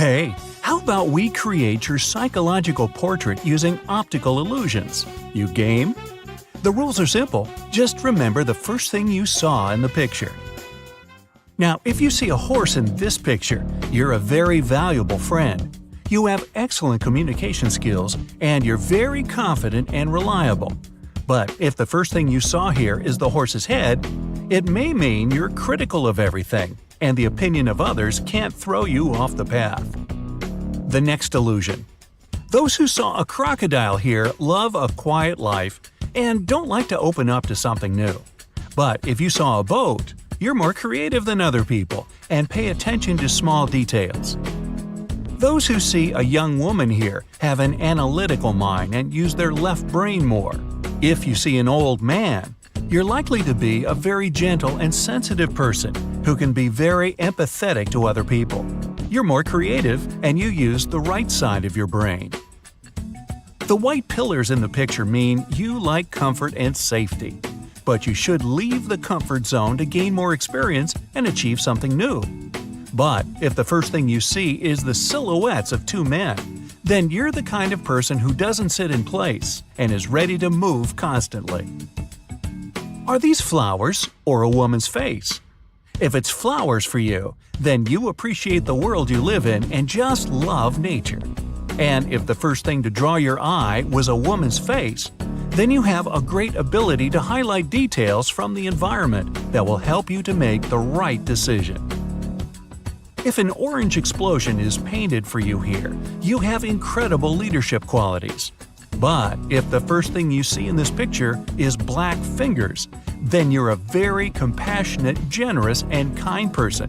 Hey, how about we create your psychological portrait using optical illusions? You game? The rules are simple. Just remember the first thing you saw in the picture. Now, if you see a horse in this picture, you're a very valuable friend. You have excellent communication skills, and you're very confident and reliable. But if the first thing you saw here is the horse's head, it may mean you're critical of everything, and the opinion of others can't throw you off the path. The next illusion. Those who saw a crocodile here love a quiet life and don't like to open up to something new. But if you saw a boat, you're more creative than other people and pay attention to small details. Those who see a young woman here have an analytical mind and use their left brain more. If you see an old man, you're likely to be a very gentle and sensitive person who can be very empathetic to other people. You're more creative and you use the right side of your brain. The white pillars in the picture mean you like comfort and safety. But you should leave the comfort zone to gain more experience and achieve something new. But if the first thing you see is the silhouettes of two men, then you're the kind of person who doesn't sit in place and is ready to move constantly. Are these flowers or a woman's face? If it's flowers for you, then you appreciate the world you live in and just love nature. And if the first thing to draw your eye was a woman's face, then you have a great ability to highlight details from the environment that will help you to make the right decision. If an orange explosion is painted for you here, you have incredible leadership qualities. But if the first thing you see in this picture is black fingers, then you're a very compassionate, generous, and kind person.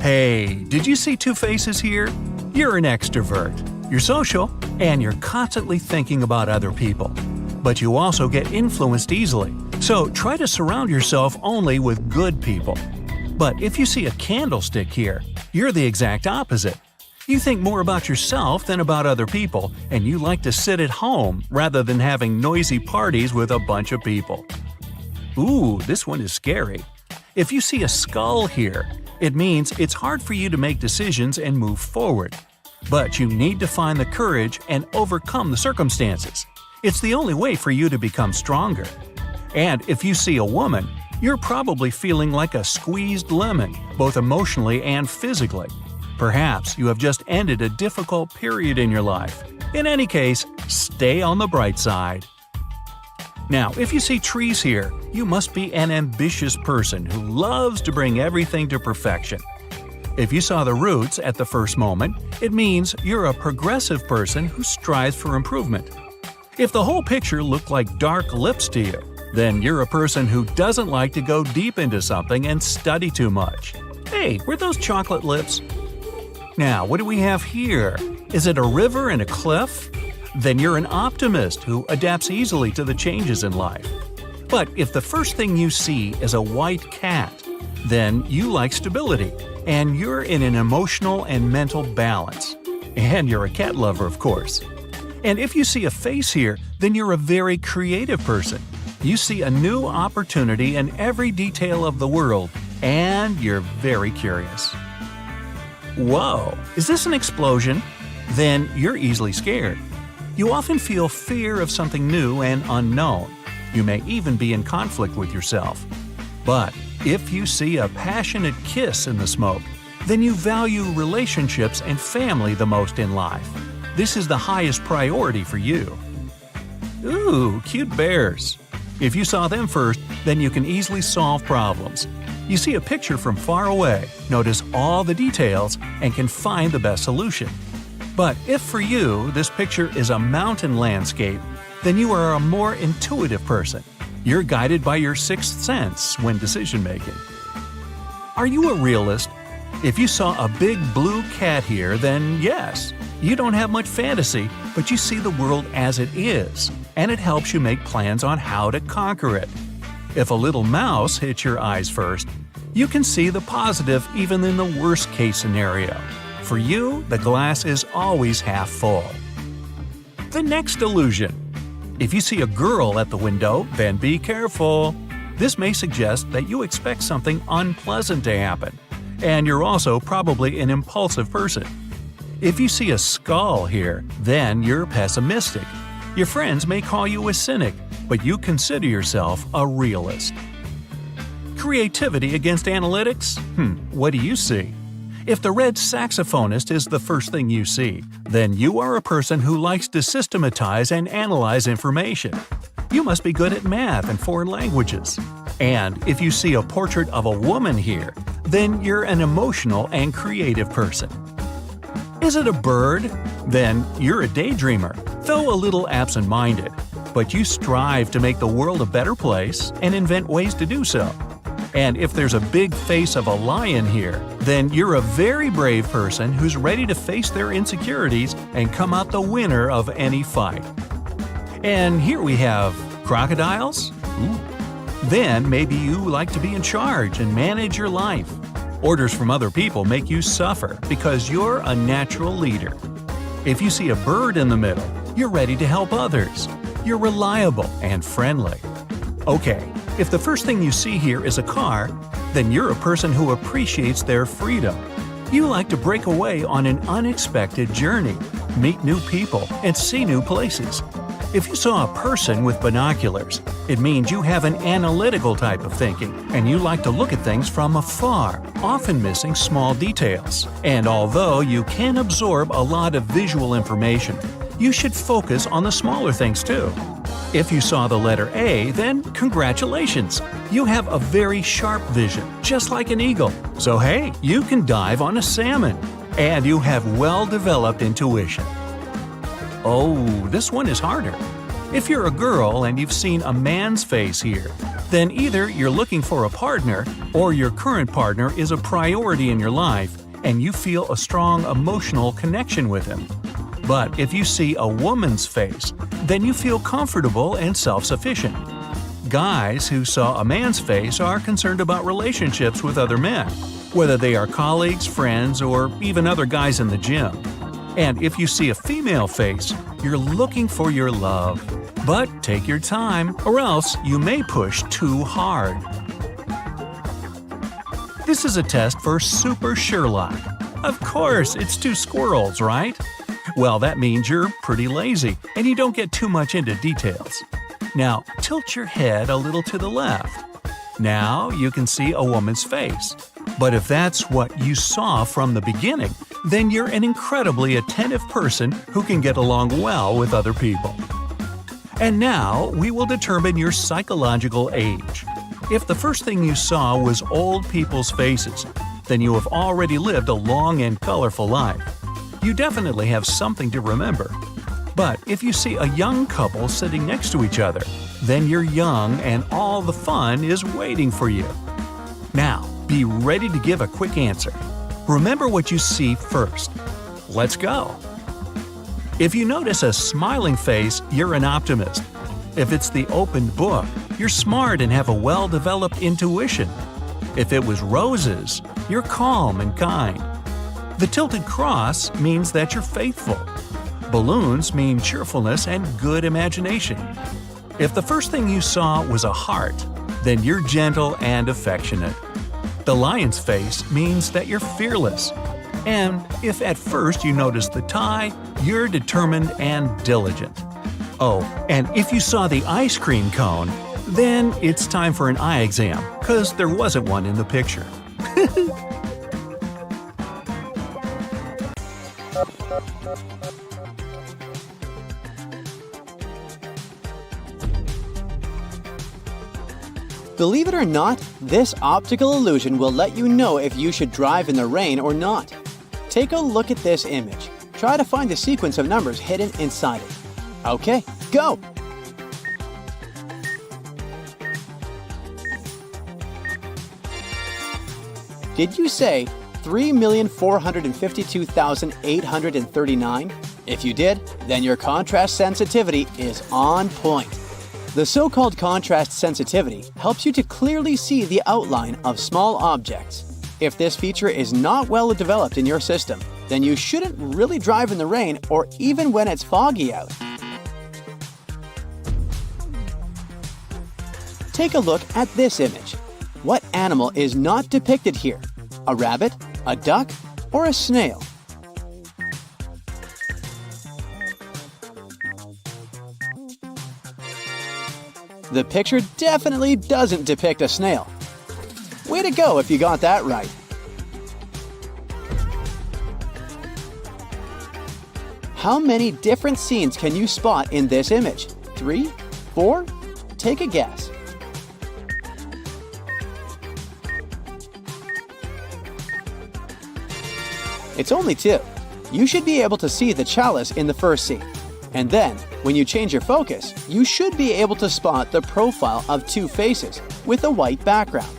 Hey, did you see two faces here? You're an extrovert. You're social, and you're constantly thinking about other people. But you also get influenced easily, so try to surround yourself only with good people. But if you see a candlestick here, you're the exact opposite. You think more about yourself than about other people, and you like to sit at home rather than having noisy parties with a bunch of people. Ooh, this one is scary. If you see a skull here, it means it's hard for you to make decisions and move forward. But you need to find the courage and overcome the circumstances. It's the only way for you to become stronger. And if you see a woman, you're probably feeling like a squeezed lemon, both emotionally and physically. Perhaps you have just ended a difficult period in your life. In any case, stay on the bright side. Now, if you see trees here, you must be an ambitious person who loves to bring everything to perfection. If you saw the roots at the first moment, it means you're a progressive person who strives for improvement. If the whole picture looked like dark lips to you, then you're a person who doesn't like to go deep into something and study too much. Hey, were those chocolate lips? Now, what do we have here? Is it a river and a cliff? Then you're an optimist who adapts easily to the changes in life. But if the first thing you see is a white cat, then you like stability, and you're in an emotional and mental balance. And you're a cat lover, of course. And if you see a face here, then you're a very creative person. You see a new opportunity in every detail of the world, and you're very curious. Whoa, is this an explosion? Then you're easily scared. You often feel fear of something new and unknown. You may even be in conflict with yourself. But if you see a passionate kiss in the smoke, then you value relationships and family the most in life. This is the highest priority for you. Ooh, cute bears. If you saw them first, then you can easily solve problems. You see a picture from far away, notice all the details, and can find the best solution. But if for you this picture is a mountain landscape, then you are a more intuitive person. You're guided by your sixth sense when decision-making. Are you a realist? If you saw a big blue cat here, then yes, you don't have much fantasy, but you see the world as it is, and it helps you make plans on how to conquer it. If a little mouse hits your eyes first, you can see the positive even in the worst-case scenario. For you, the glass is always half full. The next illusion. If you see a girl at the window, then be careful. This may suggest that you expect something unpleasant to happen, and you're also probably an impulsive person. If you see a skull here, then you're pessimistic. Your friends may call you a cynic, but you consider yourself a realist. Creativity against analytics? What do you see? If the red saxophonist is the first thing you see, then you are a person who likes to systematize and analyze information. You must be good at math and foreign languages. And if you see a portrait of a woman here, then you're an emotional and creative person. Is it a bird? Then you're a daydreamer, though a little absent-minded. But you strive to make the world a better place and invent ways to do so. And if there's a big face of a lion here, then you're a very brave person who's ready to face their insecurities and come out the winner of any fight. And here we have crocodiles? Then maybe you like to be in charge and manage your life. Orders from other people make you suffer because you're a natural leader. If you see a bird in the middle, you're ready to help others. You're reliable and friendly. Okay, if the first thing you see here is a car, then you're a person who appreciates their freedom. You like to break away on an unexpected journey, meet new people, and see new places. If you saw a person with binoculars, it means you have an analytical type of thinking, and you like to look at things from afar, often missing small details. And although you can absorb a lot of visual information, you should focus on the smaller things too. If you saw the letter A, then congratulations! You have a very sharp vision, just like an eagle. So hey, you can dive on a salmon. And you have well-developed intuition. Oh, this one is harder. If you're a girl and you've seen a man's face here, then either you're looking for a partner or your current partner is a priority in your life and you feel a strong emotional connection with him. But if you see a woman's face, then you feel comfortable and self-sufficient. Guys who saw a man's face are concerned about relationships with other men, whether they are colleagues, friends, or even other guys in the gym. And if you see a female face, you're looking for your love. But take your time, or else you may push too hard. This is a test for Super Sherlock. Of course, it's two squirrels, right? Well, that means you're pretty lazy, and you don't get too much into details. Now, tilt your head a little to the left. Now you can see a woman's face. But if that's what you saw from the beginning, then you're an incredibly attentive person who can get along well with other people. And now we will determine your psychological age. If the first thing you saw was old people's faces, then you have already lived a long and colorful life. You definitely have something to remember. But if you see a young couple sitting next to each other, then you're young and all the fun is waiting for you. Now, be ready to give a quick answer. Remember what you see first. Let's go! If you notice a smiling face, you're an optimist. If it's the open book, you're smart and have a well-developed intuition. If it was roses, you're calm and kind. The tilted cross means that you're faithful. Balloons mean cheerfulness and good imagination. If the first thing you saw was a heart, then you're gentle and affectionate. The lion's face means that you're fearless. And if at first you noticed the tie, you're determined and diligent. Oh, and if you saw the ice cream cone, then it's time for an eye exam, 'cause there wasn't one in the picture. Believe it or not, this optical illusion will let you know if you should drive in the rain or not. Take a look at this image. Try to find the sequence of numbers hidden inside it. Okay, go! Did you say 3,452,839? If you did, then your contrast sensitivity is on point. The so-called contrast sensitivity helps you to clearly see the outline of small objects. If this feature is not well developed in your system, then you shouldn't really drive in the rain or even when it's foggy out. Take a look at this image. What animal is not depicted here? A rabbit, a duck, or a snail? the picture definitely doesn't depict a snail. Way to go if you got that right. How many different scenes can you spot in this image? 3? 4? Take a guess. It's only 2. You should be able to see the chalice in the first scene. And then, when you change your focus, you should be able to spot the profile of 2 faces with a white background.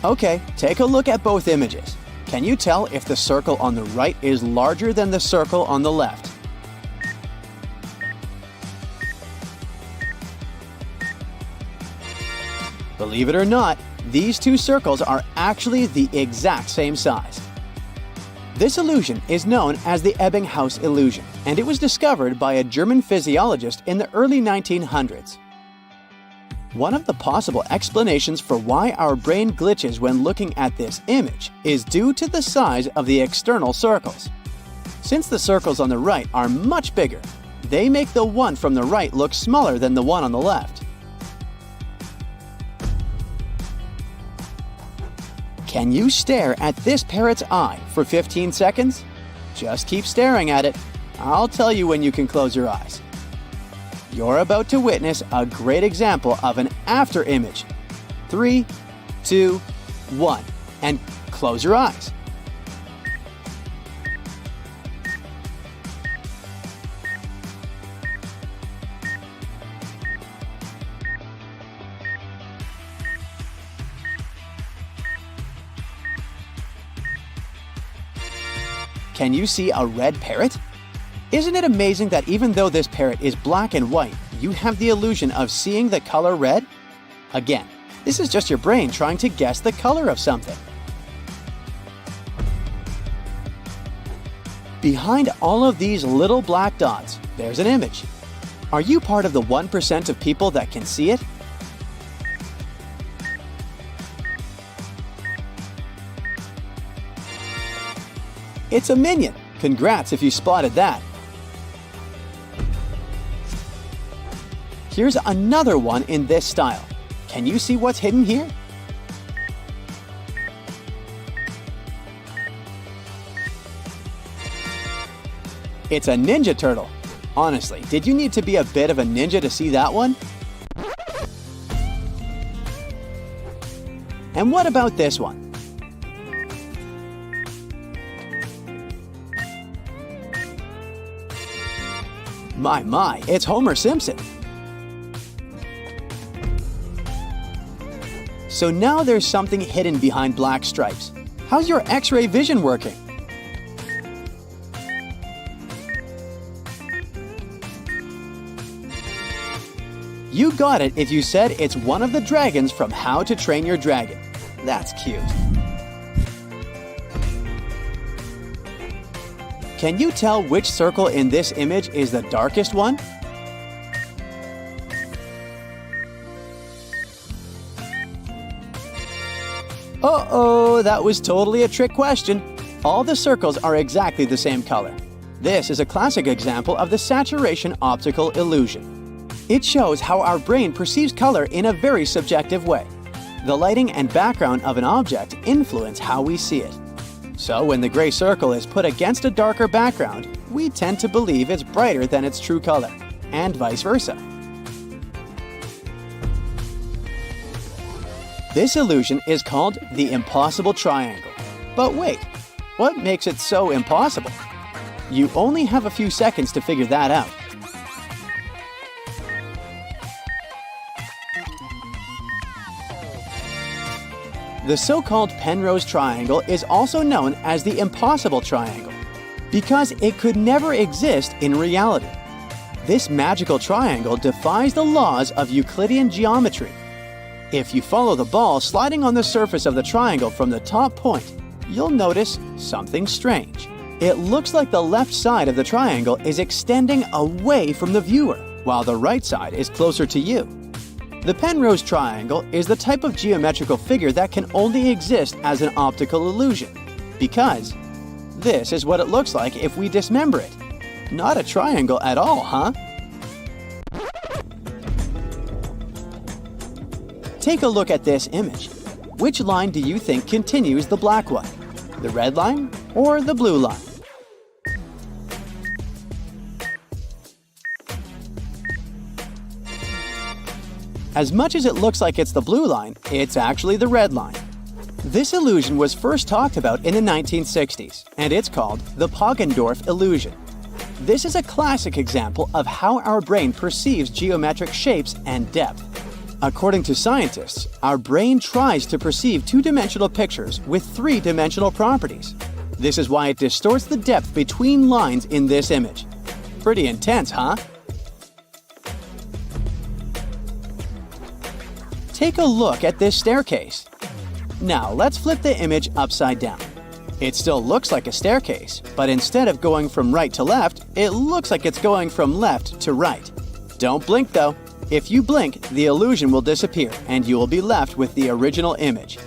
Okay, take a look at both images. Can you tell if the circle on the right is larger than the circle on the left? Believe it or not, these 2 circles are actually the exact same size. This illusion is known as the Ebbinghaus illusion, and it was discovered by a German physiologist in the early 1900s. One of the possible explanations for why our brain glitches when looking at this image is due to the size of the external circles. Since the circles on the right are much bigger, they make the one from the right look smaller than the one on the left. Can you stare at this parrot's eye for 15 seconds? Just keep staring at it. I'll tell you when you can close your eyes. You're about to witness a great example of an after image. 3, 2, 1, and close your eyes. Can you see a red parrot? Isn't it amazing that even though this parrot is black and white, you have the illusion of seeing the color red? Again, this is just your brain trying to guess the color of something. Behind all of these little black dots, there's an image. Are you part of the 1% of people that can see it? It's a minion. Congrats if you spotted that. Here's another one in this style. Can you see what's hidden here? It's a ninja turtle. Honestly, did you need to be a bit of a ninja to see that one? And what about this one? My, it's Homer Simpson. So now there's something hidden behind black stripes. How's your X-ray vision working? You got it if you said it's one of the dragons from How to Train Your Dragon. That's cute. Can you tell which circle in this image is the darkest one? Uh-oh, that was totally a trick question. All the circles are exactly the same color. This is a classic example of the saturation optical illusion. It shows how our brain perceives color in a very subjective way. The lighting and background of an object influence how we see it. So when the gray circle is put against a darker background, we tend to believe it's brighter than its true color, and vice versa. This illusion is called the impossible triangle. But wait, what makes it so impossible? You only have a few seconds to figure that out. The so-called Penrose triangle is also known as the impossible triangle because it could never exist in reality. This magical triangle defies the laws of Euclidean geometry. If you follow the ball sliding on the surface of the triangle from the top point, you'll notice something strange. It looks like the left side of the triangle is extending away from the viewer, while the right side is closer to you. The Penrose triangle is the type of geometrical figure that can only exist as an optical illusion, because this is what it looks like if we dismember it. Not a triangle at all, huh? Take a look at this image. Which line do you think continues the black one? The red line or the blue line? As much as it looks like it's the blue line, it's actually the red line. This illusion was first talked about in the 1960s, and it's called the Poggendorff illusion. This is a classic example of how our brain perceives geometric shapes and depth. According to scientists, our brain tries to perceive two-dimensional pictures with three-dimensional properties. This is why it distorts the depth between lines in this image. Pretty intense, huh? Take a look at this staircase. Now let's flip the image upside down. It still looks like a staircase, but instead of going from right to left, it looks like it's going from left to right. Don't blink though. If you blink, the illusion will disappear and you will be left with the original image.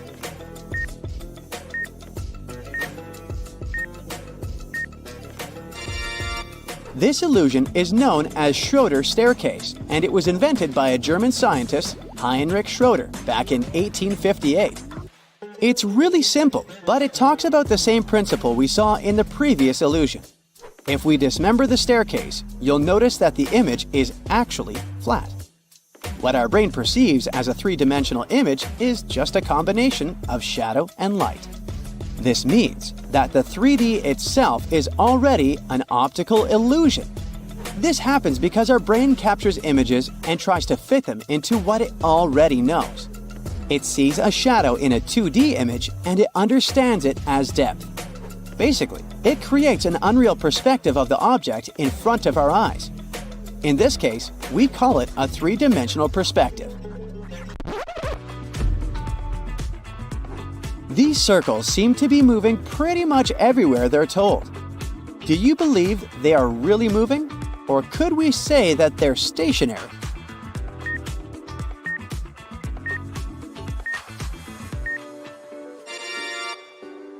This illusion is known as Schroeder's staircase, and it was invented by a German scientist, Heinrich Schroeder, back in 1858. It's really simple, but it talks about the same principle we saw in the previous illusion. If we dismember the staircase, you'll notice that the image is actually flat. What our brain perceives as a three-dimensional image is just a combination of shadow and light. This means that the 3D itself is already an optical illusion. This happens because our brain captures images and tries to fit them into what it already knows. It sees a shadow in a 2D image and it understands it as depth. Basically, it creates an unreal perspective of the object in front of our eyes. In this case, we call it a three-dimensional perspective. These circles seem to be moving pretty much everywhere they're told. Do you believe they are really moving? Or could we say that they're stationary?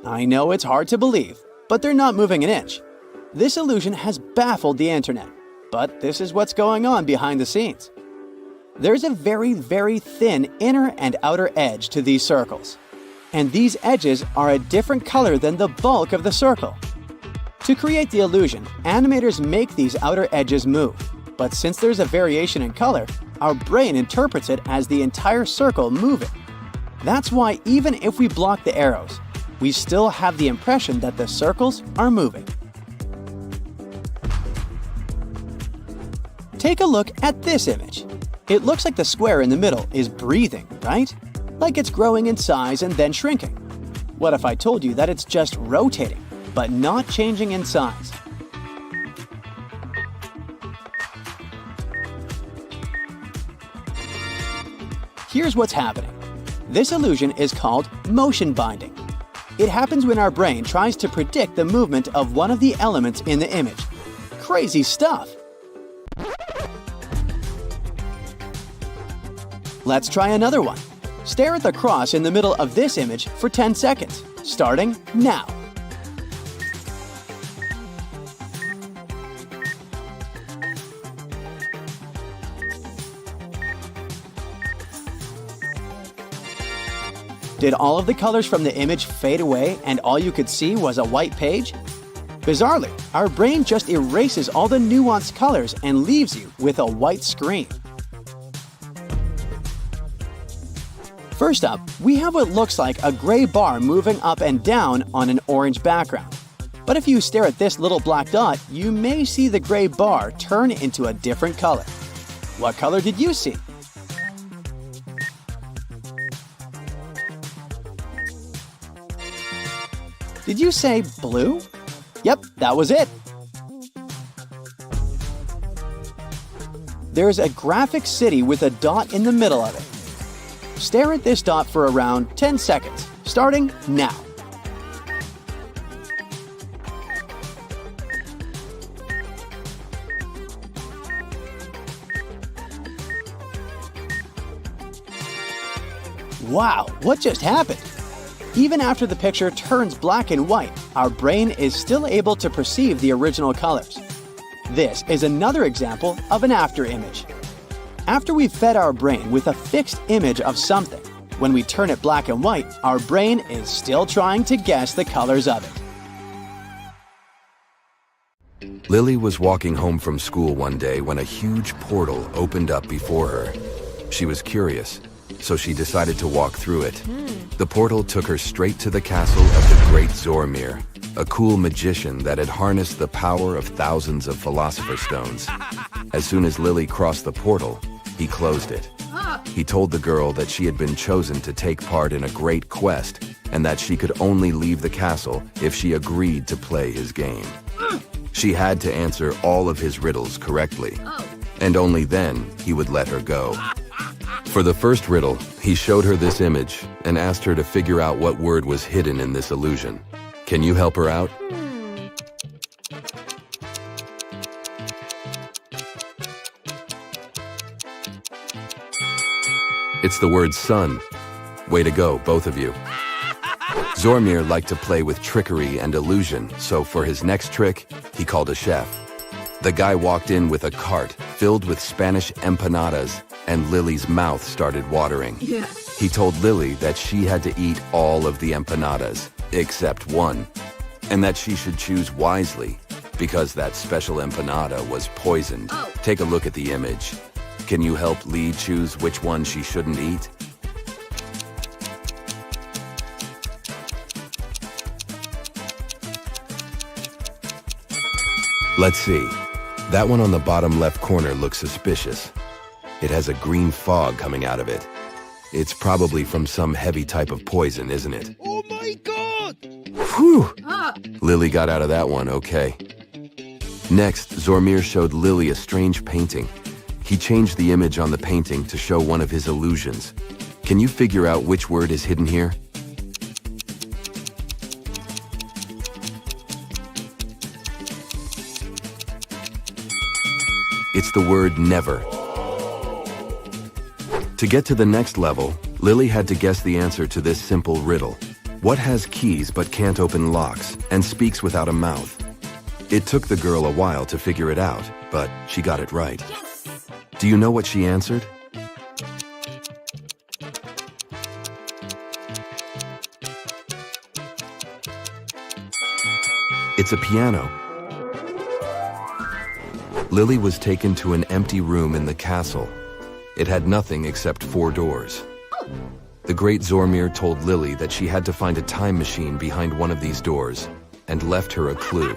I know it's hard to believe, but they're not moving an inch. This illusion has baffled the internet, but this is what's going on behind the scenes. There's a very, very thin inner and outer edge to these circles. And these edges are a different color than the bulk of the circle. To create the illusion, animators make these outer edges move. But since there's a variation in color, our brain interprets it as the entire circle moving. That's why even if we block the arrows, we still have the impression that the circles are moving. Take a look at this image. It looks like the square in the middle is breathing, right? Like it's growing in size and then shrinking. What if I told you that it's just rotating, but not changing in size? Here's what's happening. This illusion is called motion binding. It happens when our brain tries to predict the movement of one of the elements in the image. Crazy stuff! Let's try another one. Stare at the cross in the middle of this image for 10 seconds, starting now. Did all of the colors from the image fade away and all you could see was a white page? Bizarrely, our brain just erases all the nuanced colors and leaves you with a white screen. First up, we have what looks like a gray bar moving up and down on an orange background. But if you stare at this little black dot, you may see the gray bar turn into a different color. What color did you see? Did you say blue? Yep, that was it. There's a graphic city with a dot in the middle of it. Stare at this dot for around 10 seconds, starting now. Wow, what just happened? Even after the picture turns black and white, our brain is still able to perceive the original colors. This is another example of an after image. After we've fed our brain with a fixed image of something, when we turn it black and white, our brain is still trying to guess the colors of it. Lily was walking home from school one day when a huge portal opened up before her. She was curious, so she decided to walk through it. The portal took her straight to the castle of the great Zormir, a cool magician that had harnessed the power of thousands of Philosopher's Stones. As soon as Lily crossed the portal, he closed it. He told the girl that she had been chosen to take part in a great quest and that she could only leave the castle if she agreed to play his game. She had to answer all of his riddles correctly, and only then he would let her go. For the first riddle, he showed her this image and asked her to figure out what word was hidden in this illusion. Can you help her out? It's the word sun. Way to go, both of you. Zormir liked to play with trickery and illusion, so for his next trick, he called a chef. The guy walked in with a cart filled with Spanish empanadas, and Lily's mouth started watering. He told Lily that she had to eat all of the empanadas, except one, and that she should choose wisely, because that special empanada was poisoned. Take a look at the image. Can you help Lee choose which one she shouldn't eat? Let's see. That one on the bottom left corner looks suspicious. It has a green fog coming out of it. It's probably from some heavy type of poison, isn't it? Oh my God! Whew! Lily got out of that one okay. Next, Zormir showed Lily a strange painting. He changed the image on the painting to show one of his illusions. Can you figure out which word is hidden here? It's the word never. To get to the next level, Lily had to guess the answer to this simple riddle. What has keys but can't open locks and speaks without a mouth? It took the girl a while to figure it out, but she got it right. Do you know what she answered? It's a piano. Lily was taken to an empty room in the castle. It had nothing except 4 doors. The great Zormir told Lily that she had to find a time machine behind one of these doors and left her a clue.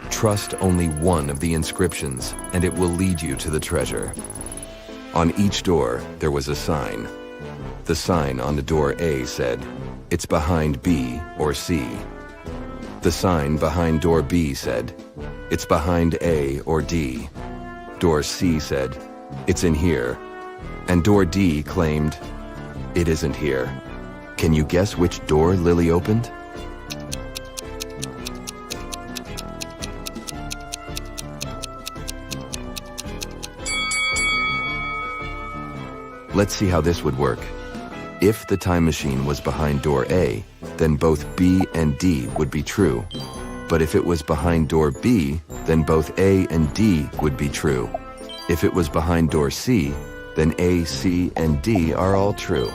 Trust only one of the inscriptions and it will lead you to the treasure. On each door, there was a sign. The sign on the door A said, "It's behind B or C." The sign behind door B said, "It's behind A or D." Door C said, "It's in here." And door D claimed, "It isn't here." Can you guess which door Lily opened? Let's see how this would work. If the time machine was behind door A, then both B and D would be true. But if it was behind door B, then both A and D would be true. If it was behind door C, then A, C, and D are all true.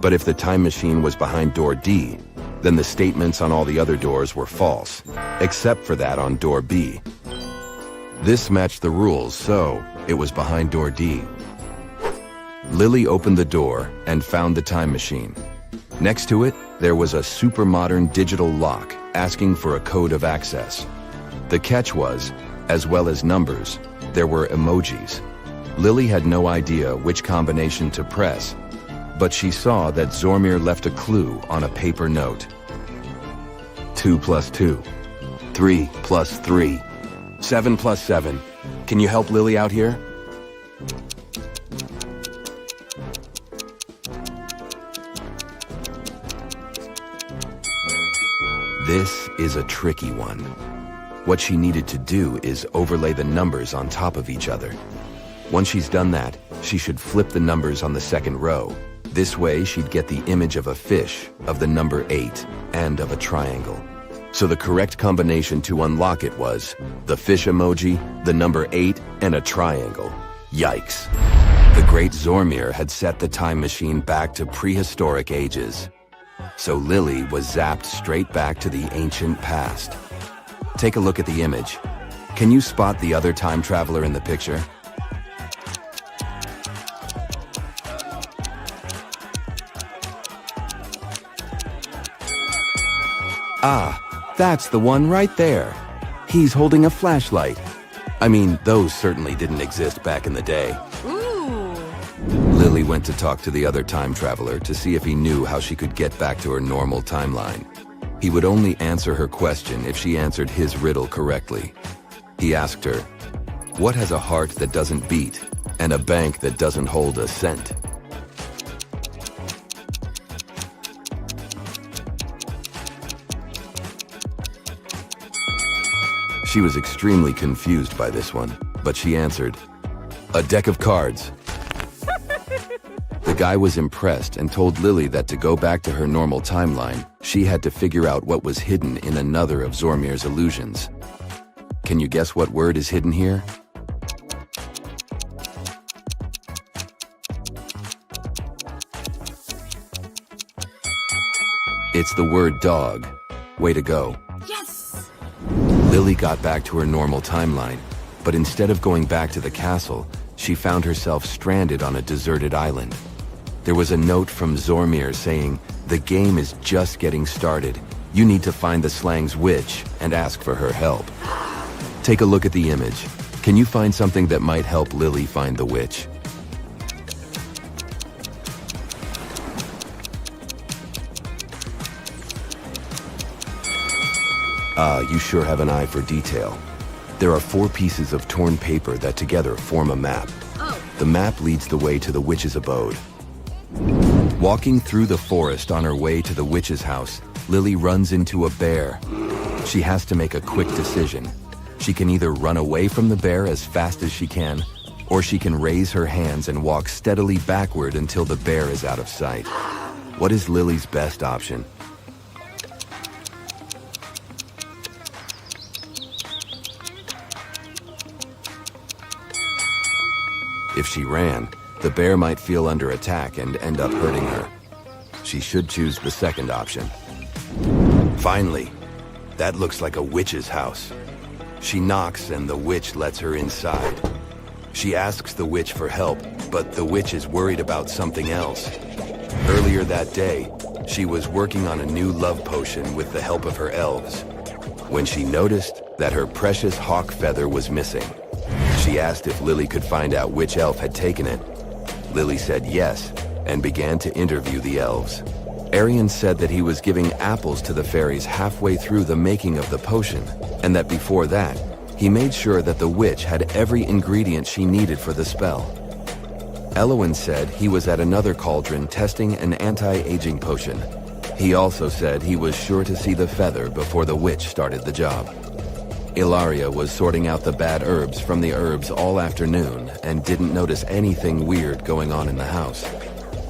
But if the time machine was behind door D, then the statements on all the other doors were false, except for that on door B. This matched the rules, so it was behind door D. Lily opened the door and found the time machine. Next to it, there was a super modern digital lock asking for a code of access. The catch was, as well as numbers, there were emojis. Lily had no idea which combination to press, but she saw that Zormir left a clue on a paper note. 2 plus 2, 3 plus 3, 7 plus 7. Can you help Lily out here? This is a tricky one. What she needed to do is overlay the numbers on top of each other. Once she's done that, she should flip the numbers on the second row. This way, she'd get the image of a fish, of the number 8, and of a triangle. So the correct combination to unlock it was the fish emoji, the number 8, and a triangle. Yikes. The great Zormir had set the time machine back to prehistoric ages. So Lily was zapped straight back to the ancient past. Take a look at the image. Can you spot the other time traveler in the picture? Ah, that's the one right there. He's holding a flashlight. I mean, those certainly didn't exist back in the day. Ooh. Lily went to talk to the other time traveler to see if he knew how she could get back to her normal timeline. He would only answer her question if she answered his riddle correctly. He asked her, "What has a heart that doesn't beat and a bank that doesn't hold a cent?" She was extremely confused by this one, but she answered, "A deck of cards." The guy was impressed and told Lily that to go back to her normal timeline, she had to figure out what was hidden in another of Zormir's illusions. Can you guess what word is hidden here? It's the word dog. Way to go. Yes! Lily got back to her normal timeline, but instead of going back to the castle, she found herself stranded on a deserted island. There was a note from Zormir saying, "The game is just getting started. You need to find the slang's witch and ask for her help." Take a look at the image. Can you find something that might help Lily find the witch? You sure have an eye for detail. There are 4 pieces of torn paper that together form a map. Oh. The map leads the way to the witch's abode. Walking through the forest on her way to the witch's house, Lily runs into a bear. She has to make a quick decision. She can either run away from the bear as fast as she can, or she can raise her hands and walk steadily backward until the bear is out of sight. What is Lily's best option? If she ran, the bear might feel under attack and end up hurting her. She should choose the second option. Finally, that looks like a witch's house. She knocks and the witch lets her inside. She asks the witch for help, but the witch is worried about something else. Earlier that day, she was working on a new love potion with the help of her elves, when she noticed that her precious hawk feather was missing. She asked if Lily could find out which elf had taken it. Lily said yes, and began to interview the elves. Arian said that he was giving apples to the fairies halfway through the making of the potion, and that before that, he made sure that the witch had every ingredient she needed for the spell. Elowen said he was at another cauldron testing an anti-aging potion. He also said he was sure to see the feather before the witch started the job. Ilaria was sorting out the bad herbs from the herbs all afternoon and didn't notice anything weird going on in the house.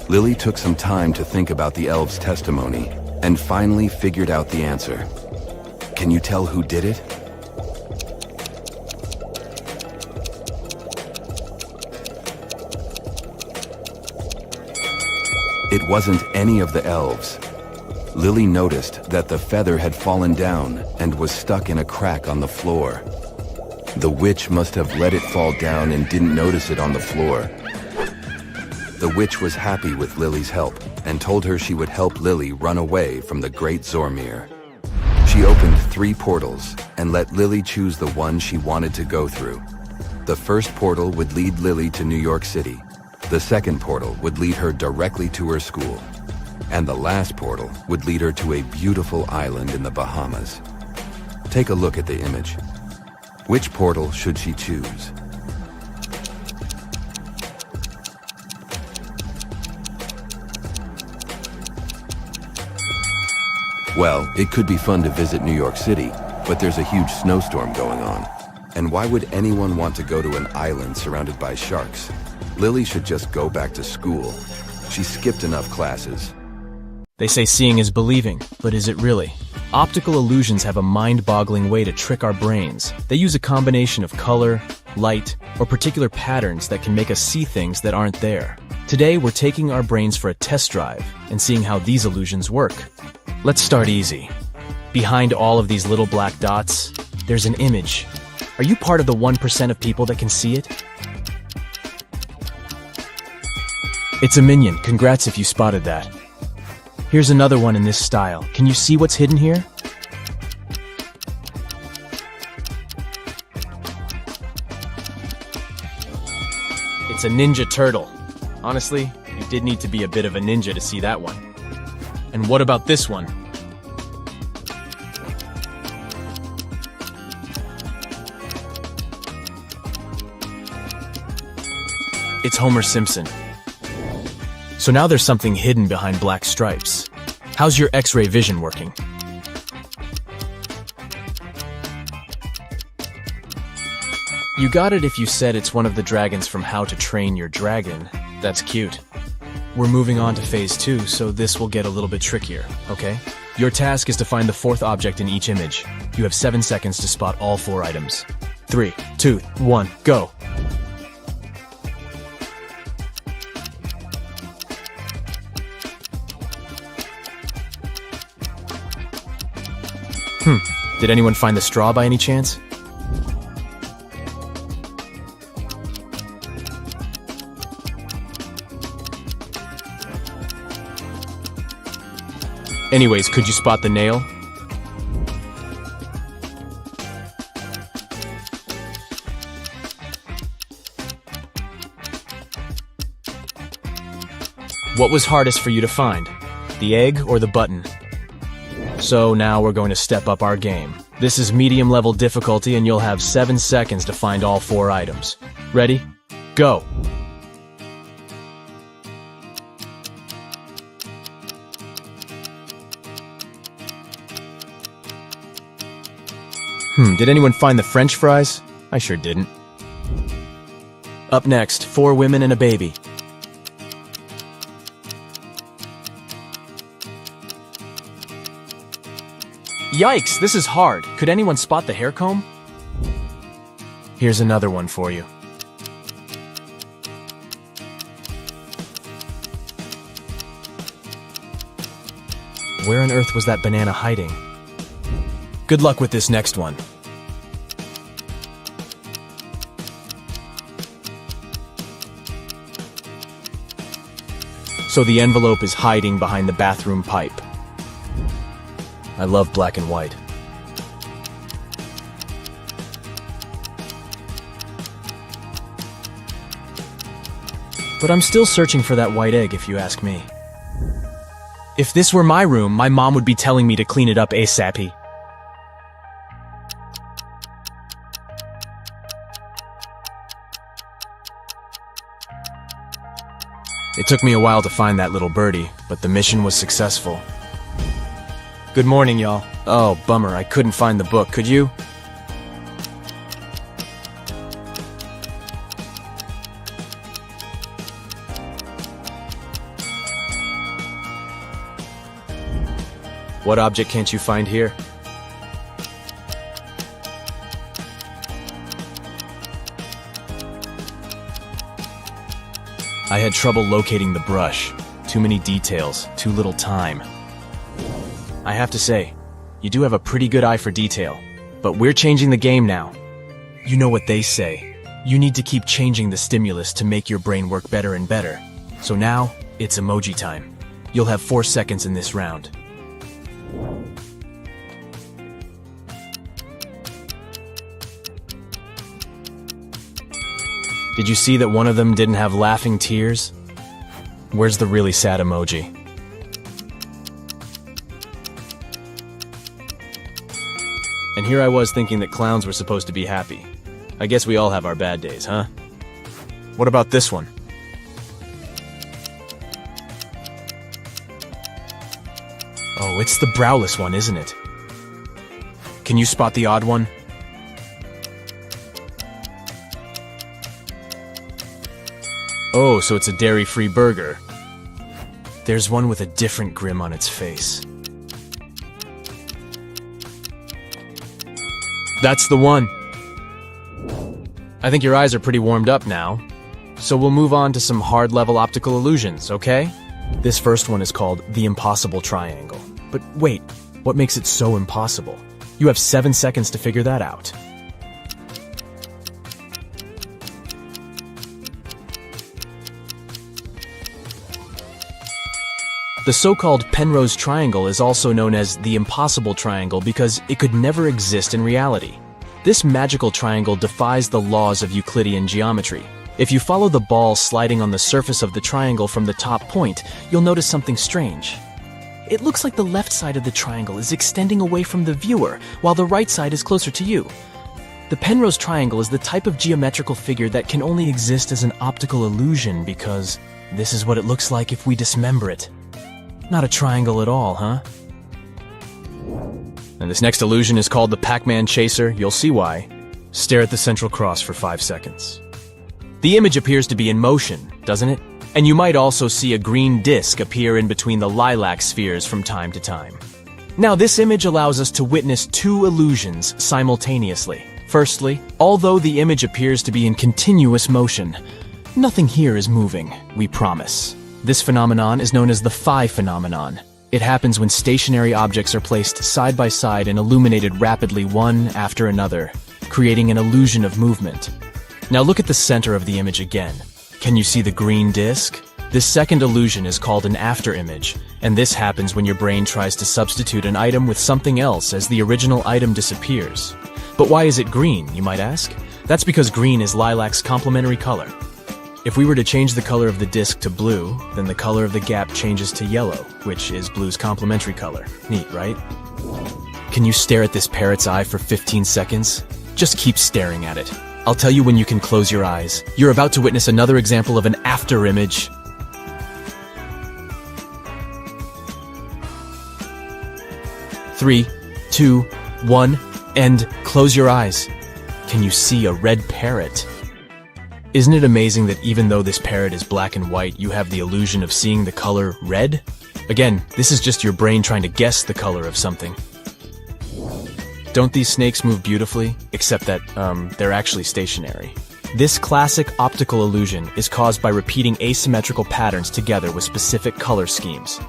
Lily took some time to think about the elves' testimony and finally figured out the answer. Can you tell who did it? It wasn't any of the elves. Lily noticed that the feather had fallen down and was stuck in a crack on the floor. The witch must have let it fall down and didn't notice it on the floor. The witch was happy with Lily's help and told her she would help Lily run away from the great Zormir. She opened 3 portals and let Lily choose the one she wanted to go through. The first portal would lead Lily to New York City. The second portal would lead her directly to her school. And the last portal would lead her to a beautiful island in the Bahamas. Take a look at the image. Which portal should she choose? Well, it could be fun to visit New York City, but there's a huge snowstorm going on. And why would anyone want to go to an island surrounded by sharks? Lily should just go back to school. She skipped enough classes. They say seeing is believing, but is it really? Optical illusions have a mind-boggling way to trick our brains. They use a combination of color, light, or particular patterns that can make us see things that aren't there. Today, we're taking our brains for a test drive and seeing how these illusions work. Let's start easy. Behind all of these little black dots, there's an image. Are you part of the 1% of people that can see it? It's a minion. Congrats if you spotted that. Here's another one in this style. Can you see what's hidden here? It's a ninja turtle. Honestly, you did need to be a bit of a ninja to see that one. And what about this one? It's Homer Simpson. So now there's something hidden behind black stripes. How's your X-ray vision working? You got it if you said it's one of the dragons from How to Train Your Dragon. That's cute. We're moving on to phase 2, so this will get a little bit trickier, okay? Your task is to find the 4th object in each image. You have 7 seconds to spot all 4 items. 3, 2, 1, go! Did anyone find the straw by any chance? Anyways, could you spot the nail? What was hardest for you to find? The egg or the button? So now we're going to step up our game. This is medium level difficulty and you'll have 7 seconds to find all 4 items. Ready? Go! Did anyone find the French fries? I sure didn't. Up next, 4 women and a baby. Yikes, this is hard. Could anyone spot the hair comb? Here's another one for you. Where on earth was that banana hiding? Good luck with this next one. So the envelope is hiding behind the bathroom pipe. I love black and white. But I'm still searching for that white egg, if you ask me. If this were my room, my mom would be telling me to clean it up ASAP. It took me a while to find that little birdie, but the mission was successful. Good morning, y'all. Oh, bummer, I couldn't find the book. Could you? What object can't you find here? I had trouble locating the brush. Too many details, too little time. I have to say, you do have a pretty good eye for detail, but we're changing the game now. You know what they say. You need to keep changing the stimulus to make your brain work better and better. So now, it's emoji time. You'll have 4 seconds in this round. Did you see that one of them didn't have laughing tears? Where's the really sad emoji? And here I was thinking that clowns were supposed to be happy. I guess we all have our bad days, huh? What about this one? Oh, it's the browless one, isn't it? Can you spot the odd one? Oh, so it's a dairy-free burger. There's one with a different grin on its face. That's the one. I think your eyes are pretty warmed up now, so we'll move on to some hard-level optical illusions, okay? This first one is called the impossible triangle. But wait, what makes it so impossible? You have 7 seconds to figure that out. The so-called Penrose triangle is also known as the impossible triangle because it could never exist in reality. This magical triangle defies the laws of Euclidean geometry. If you follow the ball sliding on the surface of the triangle from the top point, you'll notice something strange. It looks like the left side of the triangle is extending away from the viewer, while the right side is closer to you. The Penrose triangle is the type of geometrical figure that can only exist as an optical illusion because this is what it looks like if we dismember it. Not a triangle at all, huh? And this next illusion is called the Pac-Man chaser. You'll see why. Stare at the central cross for 5 seconds. The image appears to be in motion, doesn't it? And you might also see a green disc appear in between the lilac spheres from time to time. Now, this image allows us to witness 2 illusions simultaneously. Firstly, although the image appears to be in continuous motion, nothing here is moving, we promise. This phenomenon is known as the phi phenomenon. It happens when stationary objects are placed side by side and illuminated rapidly one after another, creating an illusion of movement. Now look at the center of the image again. Can you see the green disc? This second illusion is called an afterimage, and this happens when your brain tries to substitute an item with something else as the original item disappears. But why is it green, you might ask? That's because green is lilac's complementary color. If we were to change the color of the disc to blue, then the color of the gap changes to yellow, which is blue's complementary color. Neat, right? Can you stare at this parrot's eye for 15 seconds? Just keep staring at it. I'll tell you when you can close your eyes. You're about to witness another example of an afterimage. 3, 2, 1, and close your eyes. Can you see a red parrot? Isn't it amazing that even though this parrot is black and white, you have the illusion of seeing the color red? Again, this is just your brain trying to guess the color of something. Don't these snakes move beautifully? Except that, they're actually stationary. This classic optical illusion is caused by repeating asymmetrical patterns together with specific color schemes.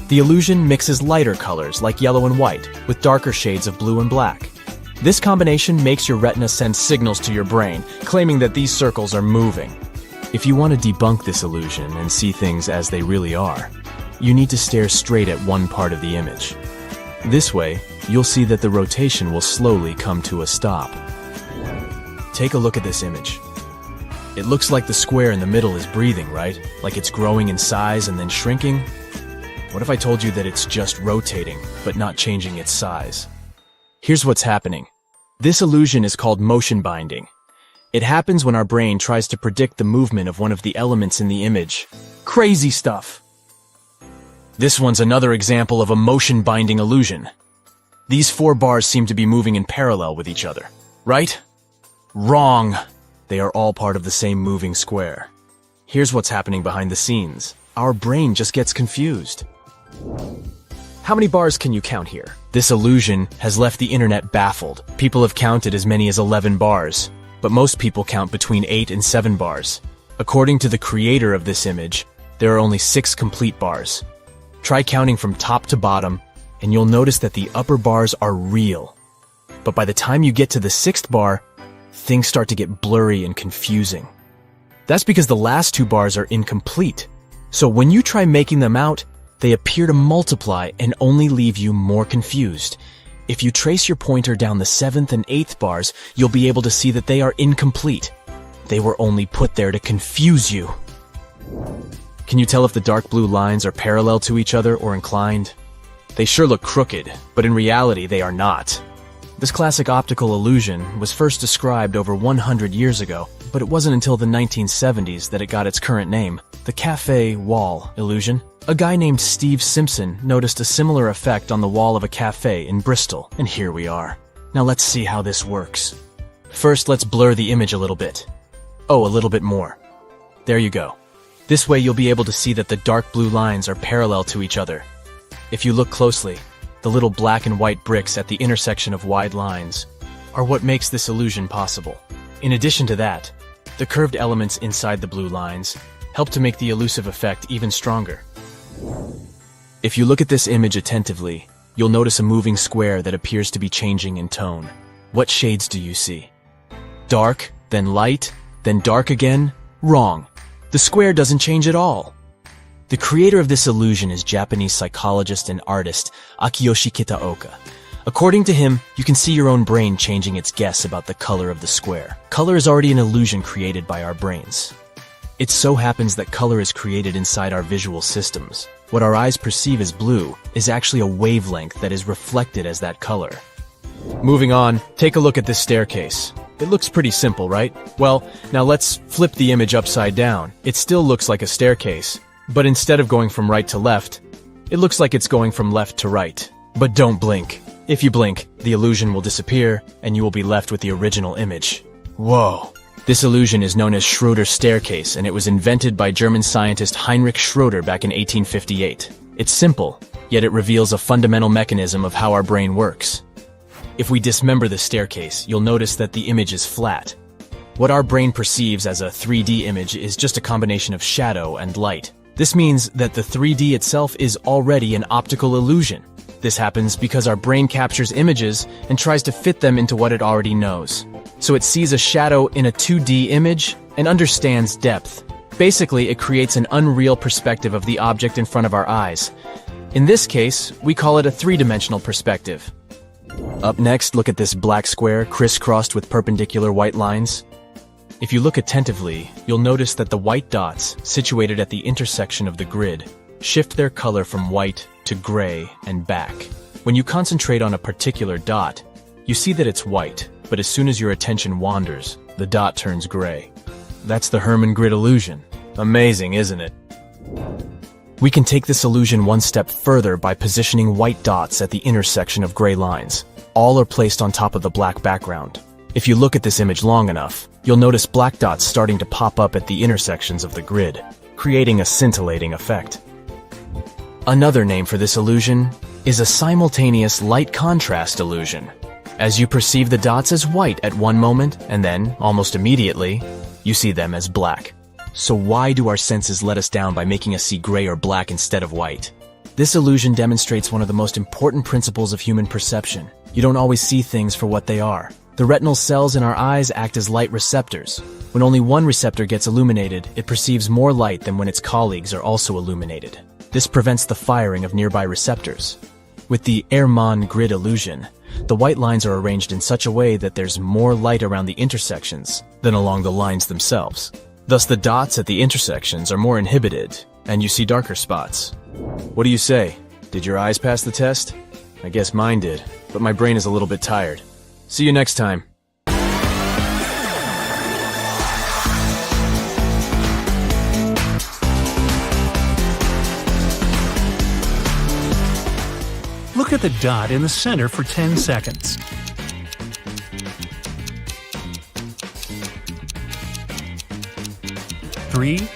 The illusion mixes lighter colors like yellow and white with darker shades of blue and black. This combination makes your retina send signals to your brain, claiming that these circles are moving. If you want to debunk this illusion and see things as they really are, you need to stare straight at one part of the image. This way, you'll see that the rotation will slowly come to a stop. Take a look at this image. It looks like the square in the middle is breathing, right? Like it's growing in size and then shrinking? What if I told you that it's just rotating, but not changing its size? Here's what's happening. This illusion is called motion binding. It happens when our brain tries to predict the movement of one of the elements in the image. Crazy stuff! This one's another example of a motion binding illusion. These 4 bars seem to be moving in parallel with each other, right? Wrong! They are all part of the same moving square. Here's what's happening behind the scenes. Our brain just gets confused. How many bars can you count here? This illusion has left the internet baffled. People have counted as many as 11 bars, but most people count between 8 and 7 bars. According to the creator of this image, there are only 6 complete bars. Try counting from top to bottom, and you'll notice that the upper bars are real. But by the time you get to the 6th bar, things start to get blurry and confusing. That's because the last 2 bars are incomplete. So when you try making them out, they appear to multiply and only leave you more confused. If you trace your pointer down the 7th and 8th bars, you'll be able to see that they are incomplete. They were only put there to confuse you. Can you tell if the dark blue lines are parallel to each other or inclined? They sure look crooked, but in reality they are not. This classic optical illusion was first described over 100 years ago, but it wasn't until the 1970s that it got its current name, the cafe wall illusion. A guy named Steve Simpson noticed a similar effect on the wall of a cafe in Bristol, and here we are. Now let's see how this works. First, let's blur the image a little bit. Oh, a little bit more. There you go. This way you'll be able to see that the dark blue lines are parallel to each other. If you look closely, the little black and white bricks at the intersection of wide lines are what makes this illusion possible. In addition to that, the curved elements inside the blue lines help to make the elusive effect even stronger. If you look at this image attentively, you'll notice a moving square that appears to be changing in tone. What shades do you see? Dark, then light, then dark again? Wrong. The square doesn't change at all. The creator of this illusion is Japanese psychologist and artist Akiyoshi Kitaoka. According to him, you can see your own brain changing its guess about the color of the square. Color is already an illusion created by our brains. It so happens that color is created inside our visual systems. What our eyes perceive as blue is actually a wavelength that is reflected as that color. Moving on, take a look at this staircase. It looks pretty simple, right? Well, now let's flip the image upside down. It still looks like a staircase, but instead of going from right to left, it looks like it's going from left to right. But don't blink. If you blink, the illusion will disappear, and you will be left with the original image. Whoa! This illusion is known as Schroeder's staircase, and it was invented by German scientist Heinrich Schroeder back in 1858. It's simple, yet it reveals a fundamental mechanism of how our brain works. If we dismember the staircase, you'll notice that the image is flat. What our brain perceives as a 3D image is just a combination of shadow and light. This means that the 3D itself is already an optical illusion. This happens because our brain captures images and tries to fit them into what it already knows. So it sees a shadow in a 2D image and understands depth. Basically, it creates an unreal perspective of the object in front of our eyes. In this case, we call it a three-dimensional perspective. Up next, look at this black square crisscrossed with perpendicular white lines. If you look attentively, you'll notice that the white dots, situated at the intersection of the grid, shift their color from white to gray and back. When you concentrate on a particular dot, you see that it's white, but as soon as your attention wanders, the dot turns gray. That's the Hermann grid illusion. Amazing, isn't it? We can take this illusion one step further by positioning white dots at the intersection of gray lines. All are placed on top of the black background. If you look at this image long enough, you'll notice black dots starting to pop up at the intersections of the grid, creating a scintillating effect. Another name for this illusion is a simultaneous light contrast illusion. As you perceive the dots as white at one moment, and then, almost immediately, you see them as black. So why do our senses let us down by making us see gray or black instead of white? This illusion demonstrates one of the most important principles of human perception. You don't always see things for what they are. The retinal cells in our eyes act as light receptors. When only one receptor gets illuminated, it perceives more light than when its colleagues are also illuminated. This prevents the firing of nearby receptors. With the Hermann grid illusion, the white lines are arranged in such a way that there's more light around the intersections than along the lines themselves. Thus, the dots at the intersections are more inhibited, and you see darker spots. What do you say? Did your eyes pass the test? I guess mine did, but my brain is a little bit tired. See you next time. Look at the dot in the center for 10 seconds. Three,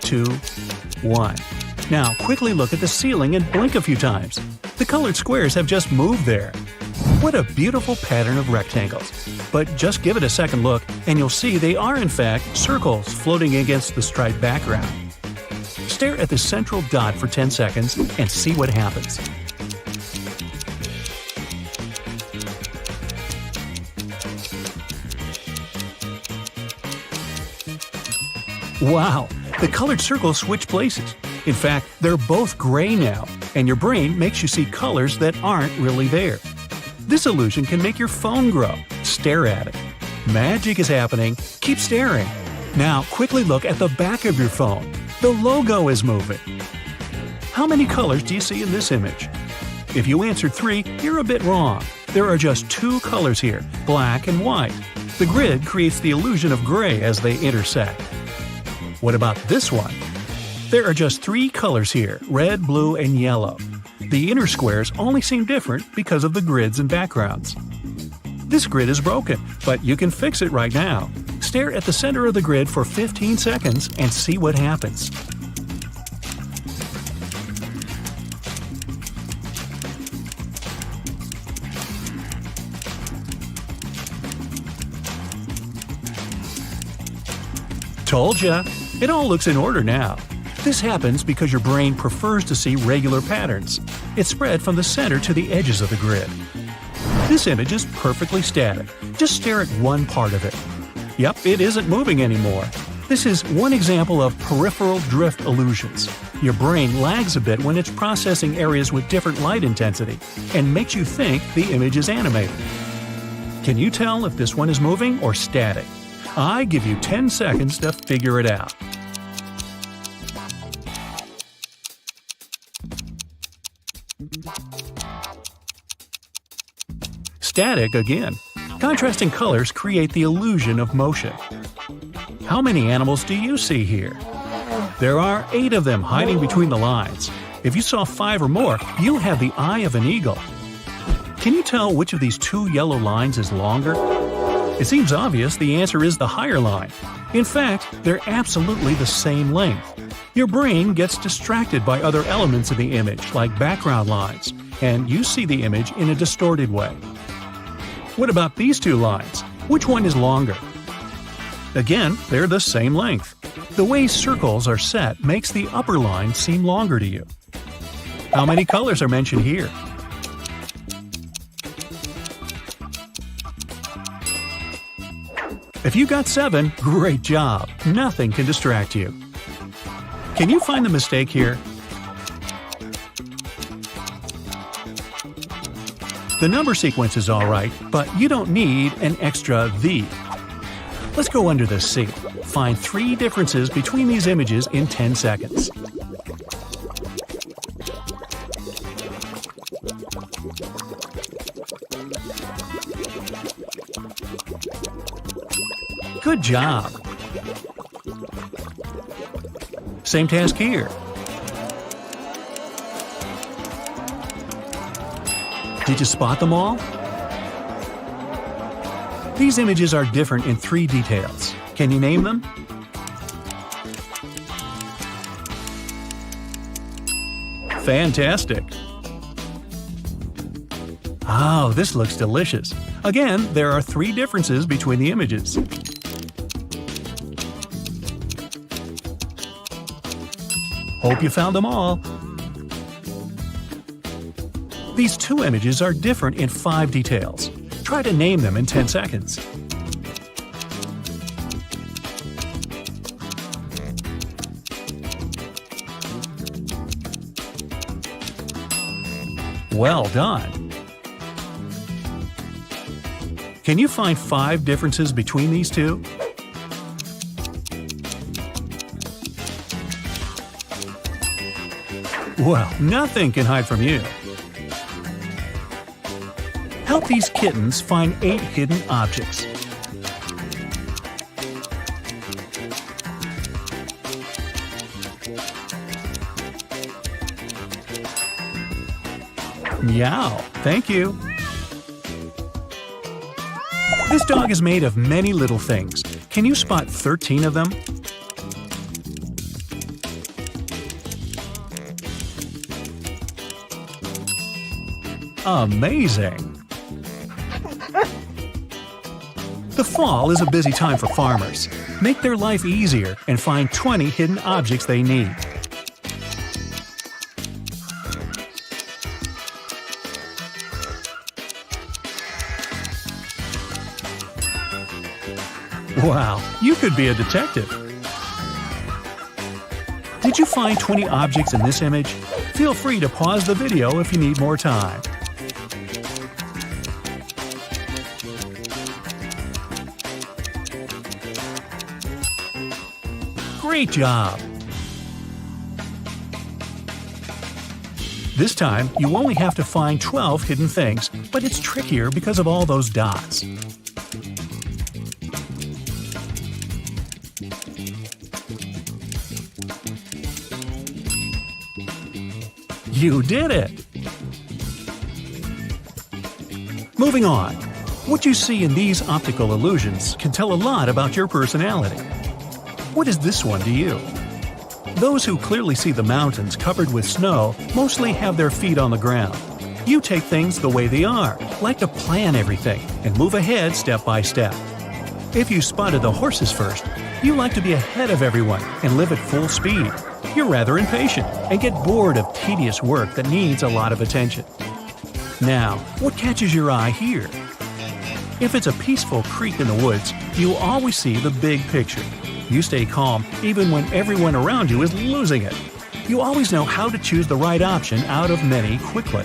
2, 1. Now quickly look at the ceiling and blink a few times. The colored squares have just moved there. What a beautiful pattern of rectangles. But just give it a second look and you'll see they are in fact circles floating against the striped background. Stare at the central dot for 10 seconds and see what happens. Wow, the colored circles switch places. In fact, they're both gray now, and your brain makes you see colors that aren't really there. This illusion can make your phone grow. Stare at it. Magic is happening. Keep staring. Now, quickly look at the back of your phone. The logo is moving. How many colors do you see in this image? If you answered 3, you're a bit wrong. There are just 2 colors here, black and white. The grid creates the illusion of gray as they intersect. What about this one? There are just 3 colors here, red, blue, and yellow. The inner squares only seem different because of the grids and backgrounds. This grid is broken, but you can fix it right now. Stare at the center of the grid for 15 seconds and see what happens. Told ya! It all looks in order now. This happens because your brain prefers to see regular patterns. It's spread from the center to the edges of the grid. This image is perfectly static. Just stare at one part of it. Yep, it isn't moving anymore. This is one example of peripheral drift illusions. Your brain lags a bit when it's processing areas with different light intensity and makes you think the image is animated. Can you tell if this one is moving or static? I give you 10 seconds to figure it out. Static again. Contrasting colors create the illusion of motion. How many animals do you see here? There are 8 of them hiding between the lines. If you saw 5 or more, you'll have the eye of an eagle. Can you tell which of these 2 yellow lines is longer? It seems obvious the answer is the higher line. In fact, they're absolutely the same length. Your brain gets distracted by other elements of the image, like background lines, and you see the image in a distorted way. What about these 2 lines? Which one is longer? Again, they're the same length. The way circles are set makes the upper line seem longer to you. How many colors are mentioned here? If you got 7, great job! Nothing can distract you. Can you find the mistake here? The number sequence is alright, but you don't need an extra "the." Let's go under the C. Find 3 differences between these images in 10 seconds. Good job! Same task here. Did you spot them all? These images are different in 3 details. Can you name them? Fantastic! Oh, this looks delicious. Again, there are 3 differences between the images. Hope you found them all. These 2 images are different in 5 details. Try to name them in 10 seconds. Well done! Can you find 5 differences between these 2? Well, nothing can hide from you. Help these kittens find 8 hidden objects. Meow, thank you. This dog is made of many little things. Can you spot 13 of them? Amazing! The fall is a busy time for farmers. Make their life easier and find 20 hidden objects they need. Wow, you could be a detective! Did you find 20 objects in this image? Feel free to pause the video if you need more time. Great job! This time, you only have to find 12 hidden things, but it's trickier because of all those dots. You did it! Moving on. What you see in these optical illusions can tell a lot about your personality. What is this one to you? Those who clearly see the mountains covered with snow mostly have their feet on the ground. You take things the way they are, like to plan everything, and move ahead step by step. If you spotted the horses first, you like to be ahead of everyone and live at full speed. You're rather impatient and get bored of tedious work that needs a lot of attention. Now, what catches your eye here? If it's a peaceful creek in the woods, you always see the big picture. You stay calm even when everyone around you is losing it. You always know how to choose the right option out of many quickly.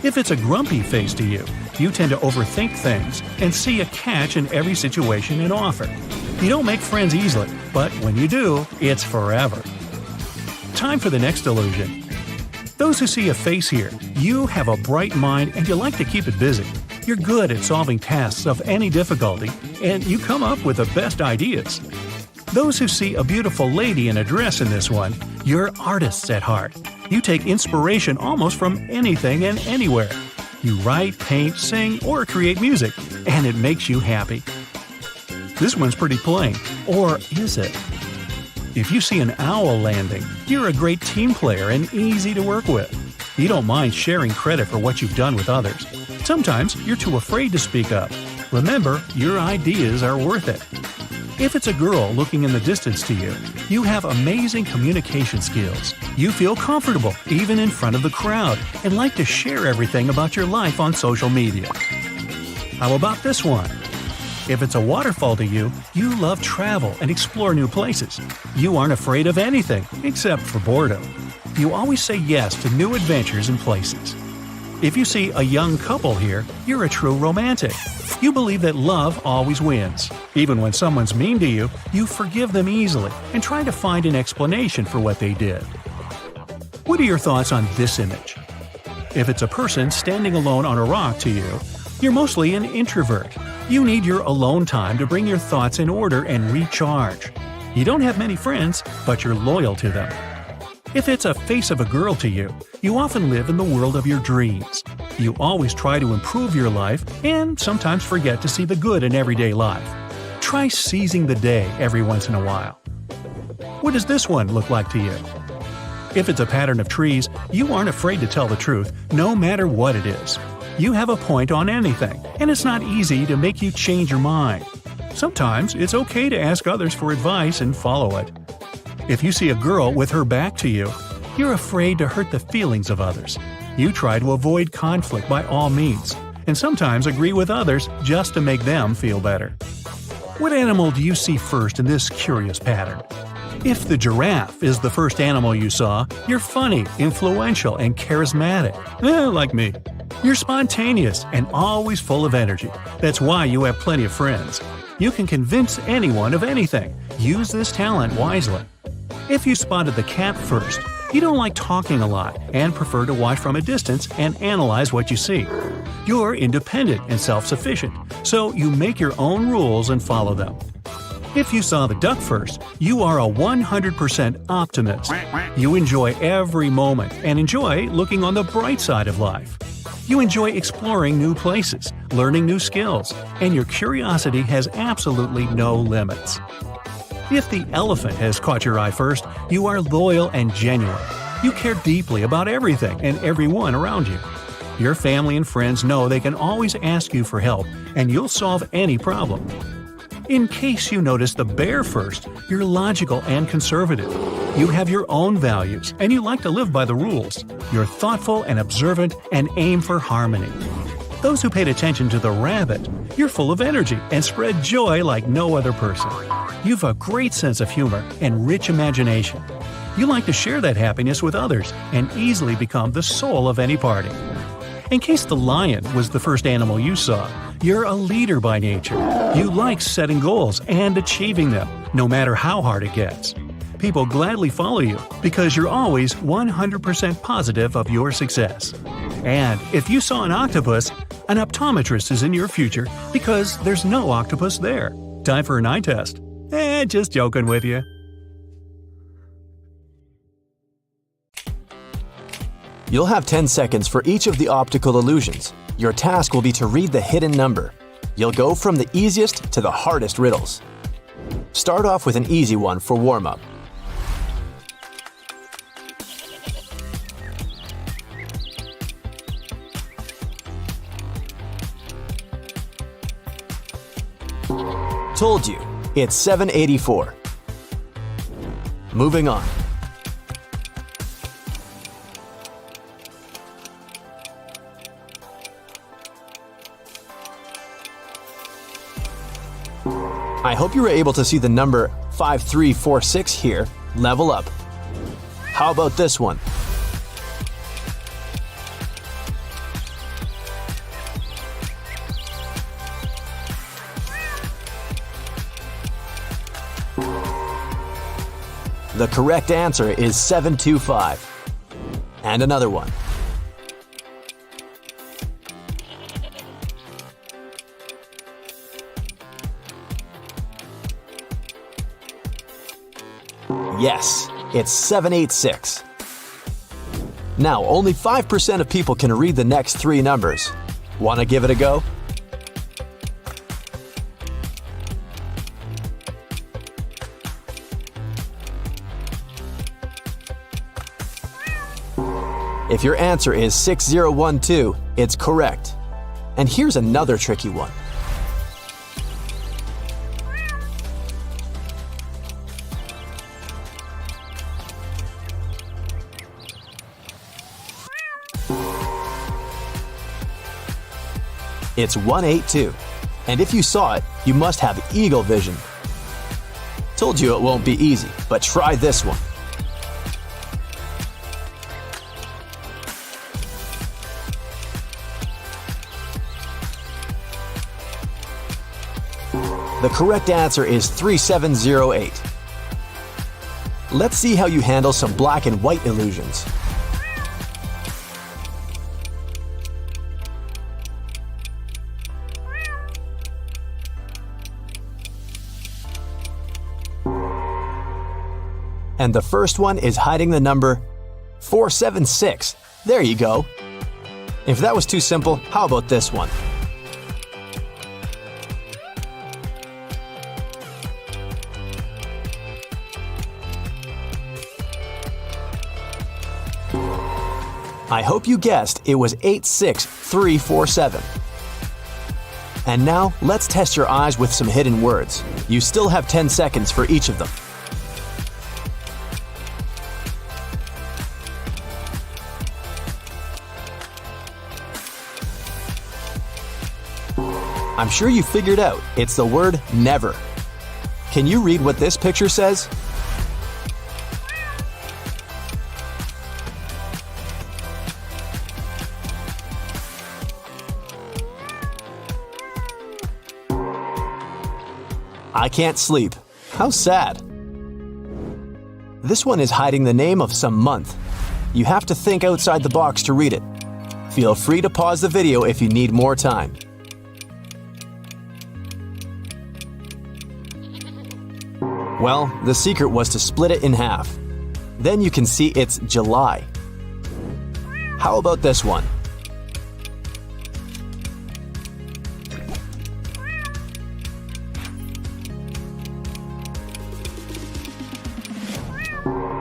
If it's a grumpy face to you, you tend to overthink things and see a catch in every situation and offer. You don't make friends easily, but when you do, it's forever. Time for the next illusion. Those who see a face here, you have a bright mind and you like to keep it busy. You're good at solving tasks of any difficulty, and you come up with the best ideas. Those who see a beautiful lady in a dress in this one, you're artists at heart. You take inspiration almost from anything and anywhere. You write, paint, sing, or create music, and it makes you happy. This one's pretty plain, or is it? If you see an owl landing, you're a great team player and easy to work with. You don't mind sharing credit for what you've done with others. Sometimes you're too afraid to speak up. Remember, your ideas are worth it. If it's a girl looking in the distance to you, you have amazing communication skills. You feel comfortable even in front of the crowd and like to share everything about your life on social media. How about this one? If it's a waterfall to you, you love travel and explore new places. You aren't afraid of anything except for boredom. You always say yes to new adventures and places. If you see a young couple here, you're a true romantic. You believe that love always wins. Even when someone's mean to you, you forgive them easily and try to find an explanation for what they did. What are your thoughts on this image? If it's a person standing alone on a rock to you, you're mostly an introvert. You need your alone time to bring your thoughts in order and recharge. You don't have many friends, but you're loyal to them. If it's a face of a girl to you, you often live in the world of your dreams. You always try to improve your life and sometimes forget to see the good in everyday life. Try seizing the day every once in a while. What does this one look like to you? If it's a pattern of trees, you aren't afraid to tell the truth, no matter what it is. You have a point on anything, and it's not easy to make you change your mind. Sometimes it's okay to ask others for advice and follow it. If you see a girl with her back to you, you're afraid to hurt the feelings of others. You try to avoid conflict by all means, and sometimes agree with others just to make them feel better. What animal do you see first in this curious pattern? If the giraffe is the first animal you saw, you're funny, influential, and charismatic. Like me. You're spontaneous and always full of energy. That's why you have plenty of friends. You can convince anyone of anything. Use this talent wisely. If you spotted the cat first, you don't like talking a lot and prefer to watch from a distance and analyze what you see. You're independent and self-sufficient, so you make your own rules and follow them. If you saw the duck first, you are a 100% optimist. You enjoy every moment and enjoy looking on the bright side of life. You enjoy exploring new places, learning new skills, and your curiosity has absolutely no limits. If the elephant has caught your eye first, you are loyal and genuine. You care deeply about everything and everyone around you. Your family and friends know they can always ask you for help, and you'll solve any problem. In case you notice the bear first, you're logical and conservative. You have your own values, and you like to live by the rules. You're thoughtful and observant and aim for harmony. Those who paid attention to the rabbit, you're full of energy and spread joy like no other person. You've a great sense of humor and rich imagination. You like to share that happiness with others and easily become the soul of any party. In case the lion was the first animal you saw, you're a leader by nature. You like setting goals and achieving them, no matter how hard it gets. People gladly follow you because you're always 100% positive of your success. And if you saw an octopus, an optometrist is in your future because there's no octopus there. Time for an eye test. Just joking with you. You'll have 10 seconds for each of the optical illusions. Your task will be to read the hidden number. You'll go from the easiest to the hardest riddles. Start off with an easy one for warm-up. Told you, it's 784. Moving on. I hope you were able to see the number 5346 here, level up. How about this one? The correct answer is 725. And another one. Yes, it's 786. Now, only 5% of people can read the next three numbers. Want to give it a go? If your answer is 6012, it's correct. And here's another tricky one. It's 182. And if you saw it, you must have eagle vision. Told you it won't be easy, but try this one. The correct answer is 3708. Let's see how you handle some black and white illusions. And the first one is hiding the number 476. There you go. If that was too simple, how about this one? I hope you guessed it was 86347. And now, let's test your eyes with some hidden words. You still have 10 seconds for each of them. I'm sure you figured out it's the word never. Can you read what this picture says? I can't sleep. How sad. This one is hiding the name of some month. You have to think outside the box to read it. Feel free to pause the video if you need more time. Well, the secret was to split it in half. Then you can see it's July. How about this one?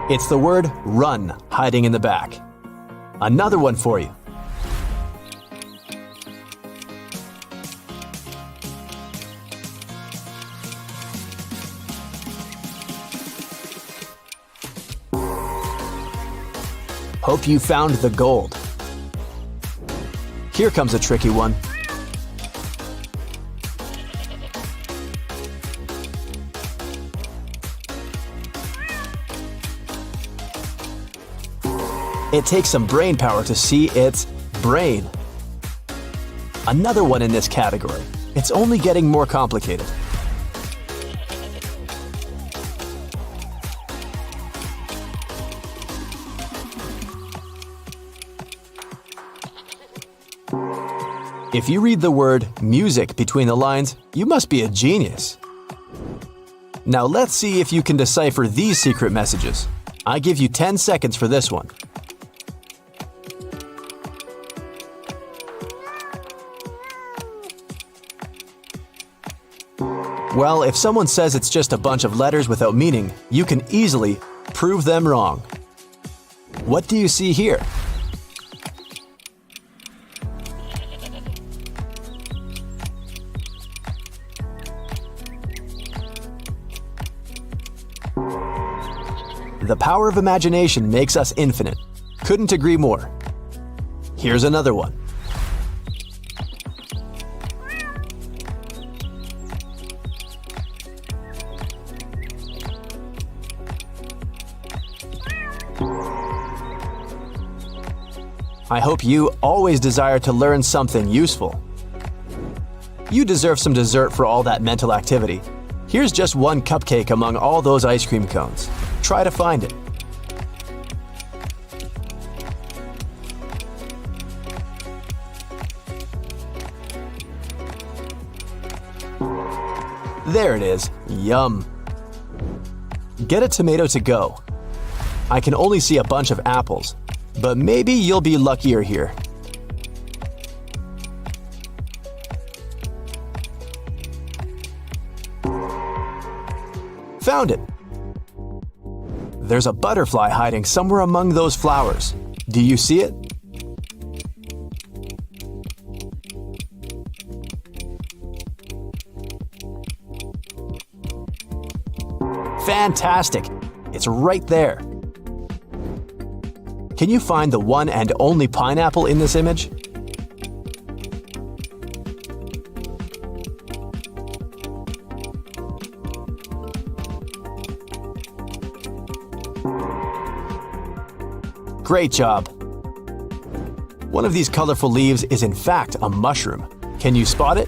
It's the word run hiding in the back. Another one for you. Hope you found the gold. Here comes a tricky one. It takes some brain power to see its brain. Another one in this category. It's only getting more complicated. If you read the word music between the lines, you must be a genius. Now let's see if you can decipher these secret messages. I give you 10 seconds for this one. Well, if someone says it's just a bunch of letters without meaning, you can easily prove them wrong. What do you see here? The power of imagination makes us infinite. Couldn't agree more. Here's another one. I hope you always desire to learn something useful. You deserve some dessert for all that mental activity. Here's just one cupcake among all those ice cream cones. Try to find it. There it is. Yum. Get a tomato to go. I can only see a bunch of apples, but maybe you'll be luckier here. Found it! There's a butterfly hiding somewhere among those flowers. Do you see it? Fantastic! It's right there. Can you find the one and only pineapple in this image? Great job! One of these colorful leaves is in fact a mushroom. Can you spot it?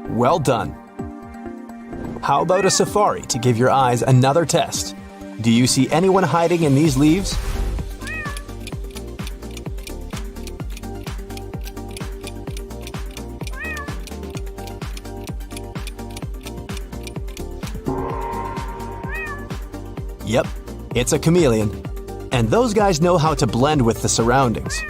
Well done! How about a safari to give your eyes another test? Do you see anyone hiding in these leaves? Yep, it's a chameleon. And those guys know how to blend with the surroundings.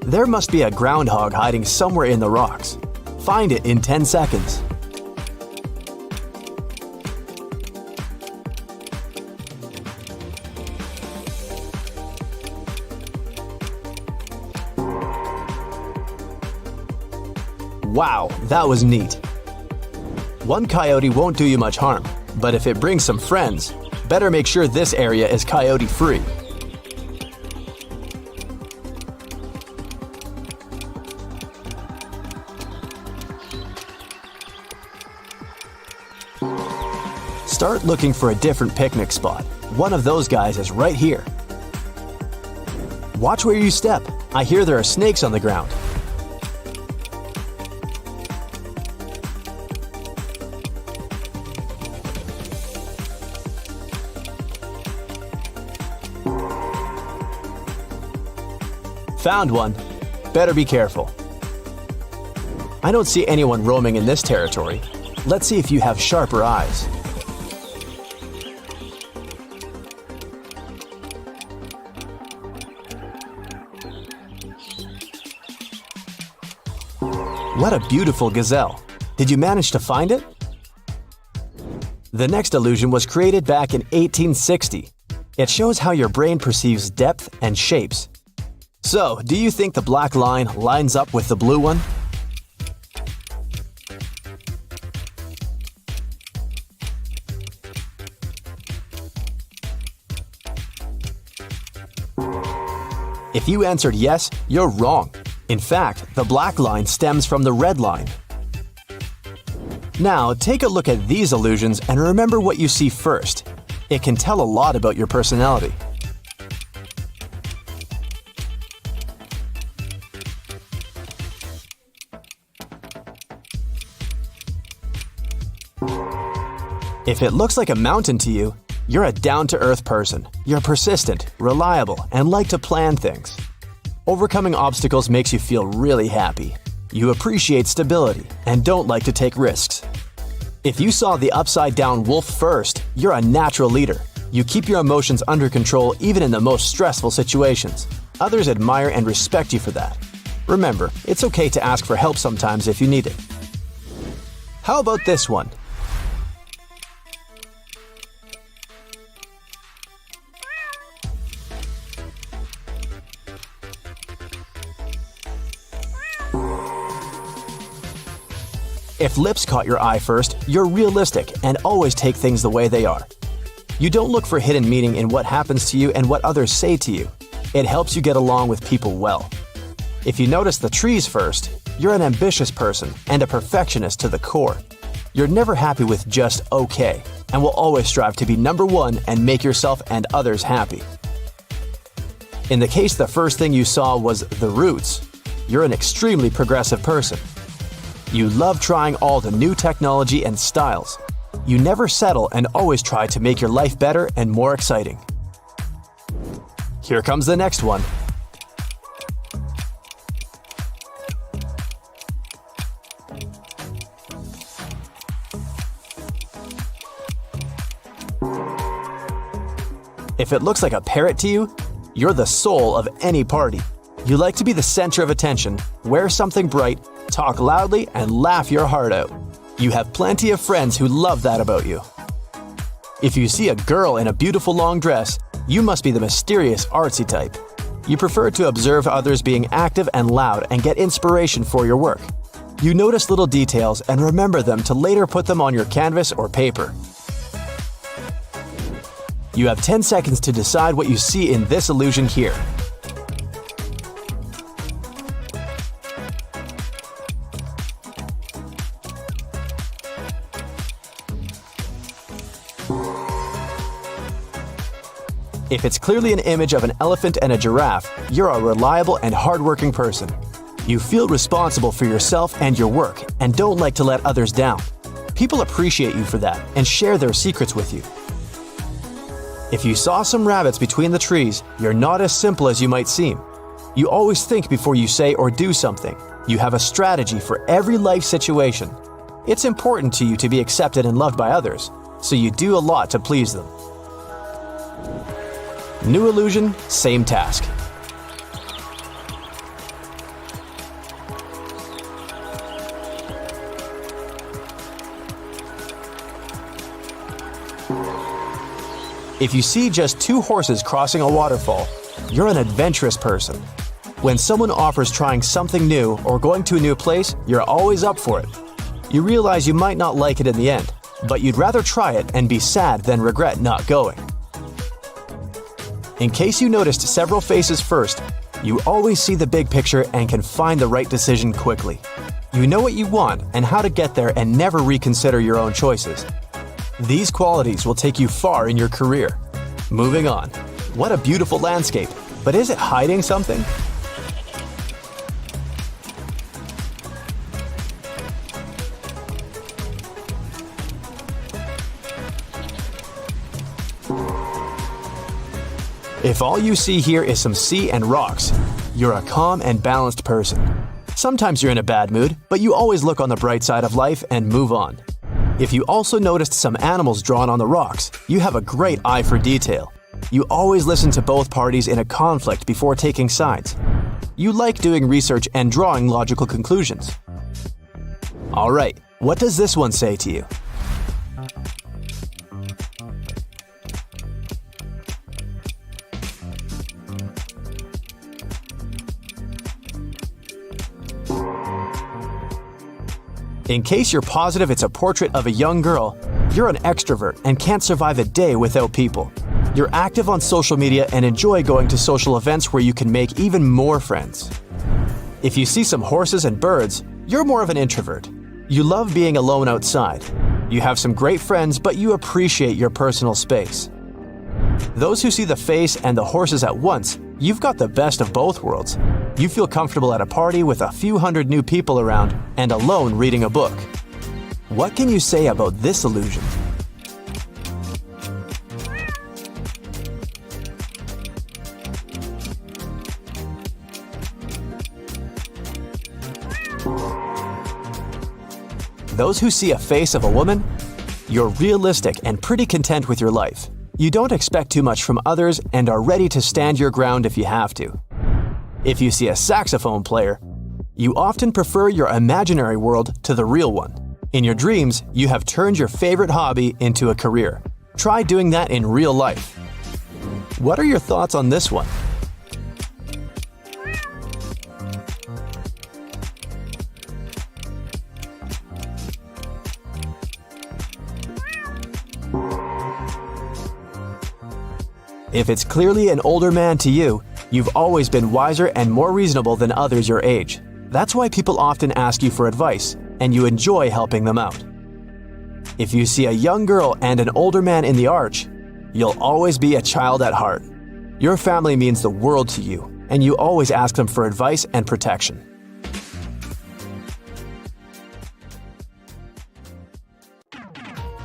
There must be a groundhog hiding somewhere in the rocks. Find it in 10 seconds. Wow, that was neat. One coyote won't do you much harm, but if it brings some friends, better make sure this area is coyote-free. Start looking for a different picnic spot. One of those guys is right here. Watch where you step. I hear there are snakes on the ground. Found one. Better be careful. I don't see anyone roaming in this territory. Let's see if you have sharper eyes. What a beautiful gazelle. Did you manage to find it? The next illusion was created back in 1860. It shows how your brain perceives depth and shapes. So, do you think the black line lines up with the blue one? If you answered yes, you're wrong. In fact, the black line stems from the red line. Now, take a look at these illusions and remember what you see first. It can tell a lot about your personality. If it looks like a mountain to you, you're a down-to-earth person. You're persistent, reliable, and like to plan things. Overcoming obstacles makes you feel really happy. You appreciate stability and don't like to take risks. If you saw the upside-down wolf first, you're a natural leader. You keep your emotions under control even in the most stressful situations. Others admire and respect you for that. Remember, it's okay to ask for help sometimes if you need it. How about this one? If lips caught your eye first, you're realistic and always take things the way they are. You don't look for hidden meaning in what happens to you and what others say to you. It helps you get along with people well. If you notice the trees first, you're an ambitious person and a perfectionist to the core. You're never happy with just okay, and will always strive to be number one and make yourself and others happy. In the case the first thing you saw was the roots, you're an extremely progressive person. You love trying all the new technology and styles. You never settle and always try to make your life better and more exciting. Here comes the next one. If it looks like a parrot to you, you're the soul of any party. You like to be the center of attention, wear something bright, talk loudly, and laugh your heart out. You have plenty of friends who love that about you. If you see a girl in a beautiful long dress, you must be the mysterious artsy type. You prefer to observe others being active and loud and get inspiration for your work. You notice little details and remember them to later put them on your canvas or paper. You have 10 seconds to decide what you see in this illusion here. If it's clearly an image of an elephant and a giraffe, you're a reliable and hardworking person. You feel responsible for yourself and your work and don't like to let others down. People appreciate you for that and share their secrets with you. If you saw some rabbits between the trees, you're not as simple as you might seem. You always think before you say or do something. You have a strategy for every life situation. It's important to you to be accepted and loved by others, so you do a lot to please them. New illusion, same task. If you see just two horses crossing a waterfall, you're an adventurous person. When someone offers trying something new or going to a new place, you're always up for it. You realize you might not like it in the end, but you'd rather try it and be sad than regret not going. In case you noticed several faces first, you always see the big picture and can find the right decision quickly. You know what you want and how to get there and never reconsider your own choices. These qualities will take you far in your career. Moving on. What a beautiful landscape, but is it hiding something? If all you see here is some sea and rocks, you're a calm and balanced person. Sometimes you're in a bad mood, but you always look on the bright side of life and move on. If you also noticed some animals drawn on the rocks, you have a great eye for detail. You always listen to both parties in a conflict before taking sides. You like doing research and drawing logical conclusions. Alright, what does this one say to you? In case you're positive it's a portrait of a young girl, you're an extrovert and can't survive a day without people. You're active on social media and enjoy going to social events where you can make even more friends. If you see some horses and birds, you're more of an introvert. You love being alone outside. You have some great friends, but you appreciate your personal space. Those who see the face and the horses at once, you've got the best of both worlds. You feel comfortable at a party with a few hundred new people around and alone reading a book. What can you say about this illusion? Those who see a face of a woman, you're realistic and pretty content with your life. You don't expect too much from others and are ready to stand your ground if you have to. If you see a saxophone player, you often prefer your imaginary world to the real one. In your dreams, you have turned your favorite hobby into a career. Try doing that in real life. What are your thoughts on this one? If it's clearly an older man to you, you've always been wiser and more reasonable than others your age. That's why people often ask you for advice, and you enjoy helping them out. If you see a young girl and an older man in the arch, you'll always be a child at heart. Your family means the world to you, and you always ask them for advice and protection.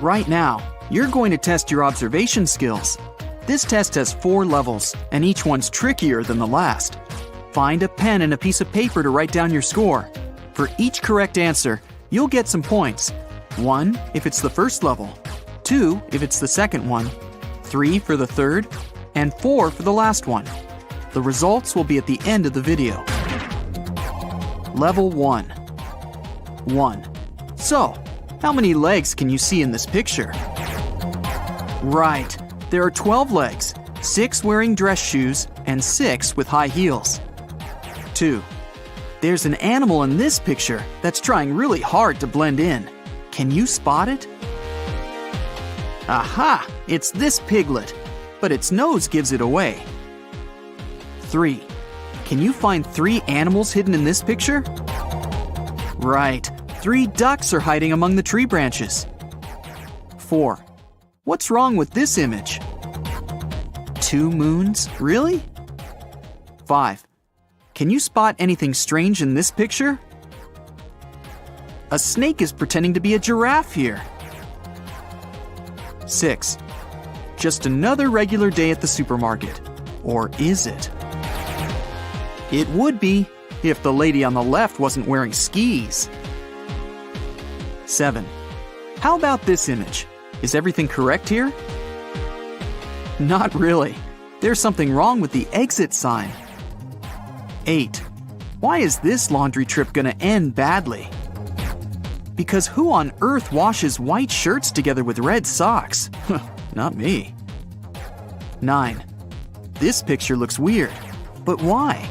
Right now, you're going to test your observation skills. This test has 4 levels, and each one's trickier than the last. Find a pen and a piece of paper to write down your score. For each correct answer, you'll get some points. 1 if it's the first level, 2 if it's the second one, 3 for the third, and 4 for the last one. The results will be at the end of the video. Level 1. 1. So, how many legs can you see in this picture? Right, there are 12 legs, 6 wearing dress shoes, and 6 with high heels. 2. There's an animal in this picture that's trying really hard to blend in. Can you spot it? Aha! It's this piglet, but its nose gives it away. 3. Can you find 3 animals hidden in this picture? Right, 3 ducks are hiding among the tree branches. 4. What's wrong with this image? 2 moons? Really? 5. Can you spot anything strange in this picture? A snake is pretending to be a giraffe here. 6. Just another regular day at the supermarket. Or is it? It would be if the lady on the left wasn't wearing skis. 7. How about this image? Is everything correct here? Not really. There's something wrong with the exit sign. 8. Why is this laundry trip gonna end badly? Because who on earth washes white shirts together with red socks? Not me. 9. This picture looks weird, but why?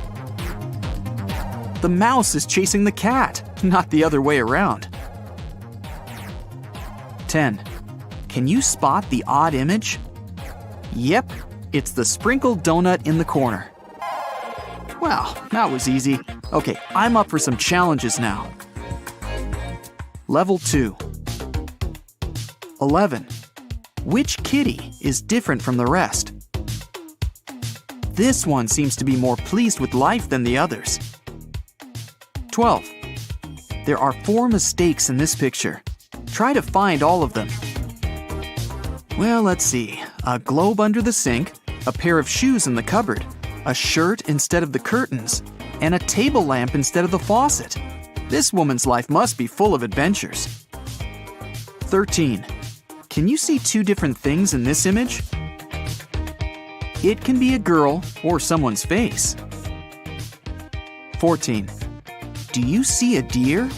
The mouse is chasing the cat, not the other way around. 10. Can you spot the odd image? Yep, it's the sprinkled donut in the corner. Well, that was easy. Okay, I'm up for some challenges now. Level 2. 11. Which kitty is different from the rest? This one seems to be more pleased with life than the others. 12. There are 4 mistakes in this picture. Try to find all of them. Well, let's see. A globe under the sink, a pair of shoes in the cupboard, a shirt instead of the curtains, and a table lamp instead of the faucet. This woman's life must be full of adventures. 13. Can you see 2 different things in this image? It can be a girl or someone's face. 14. Do you see a deer?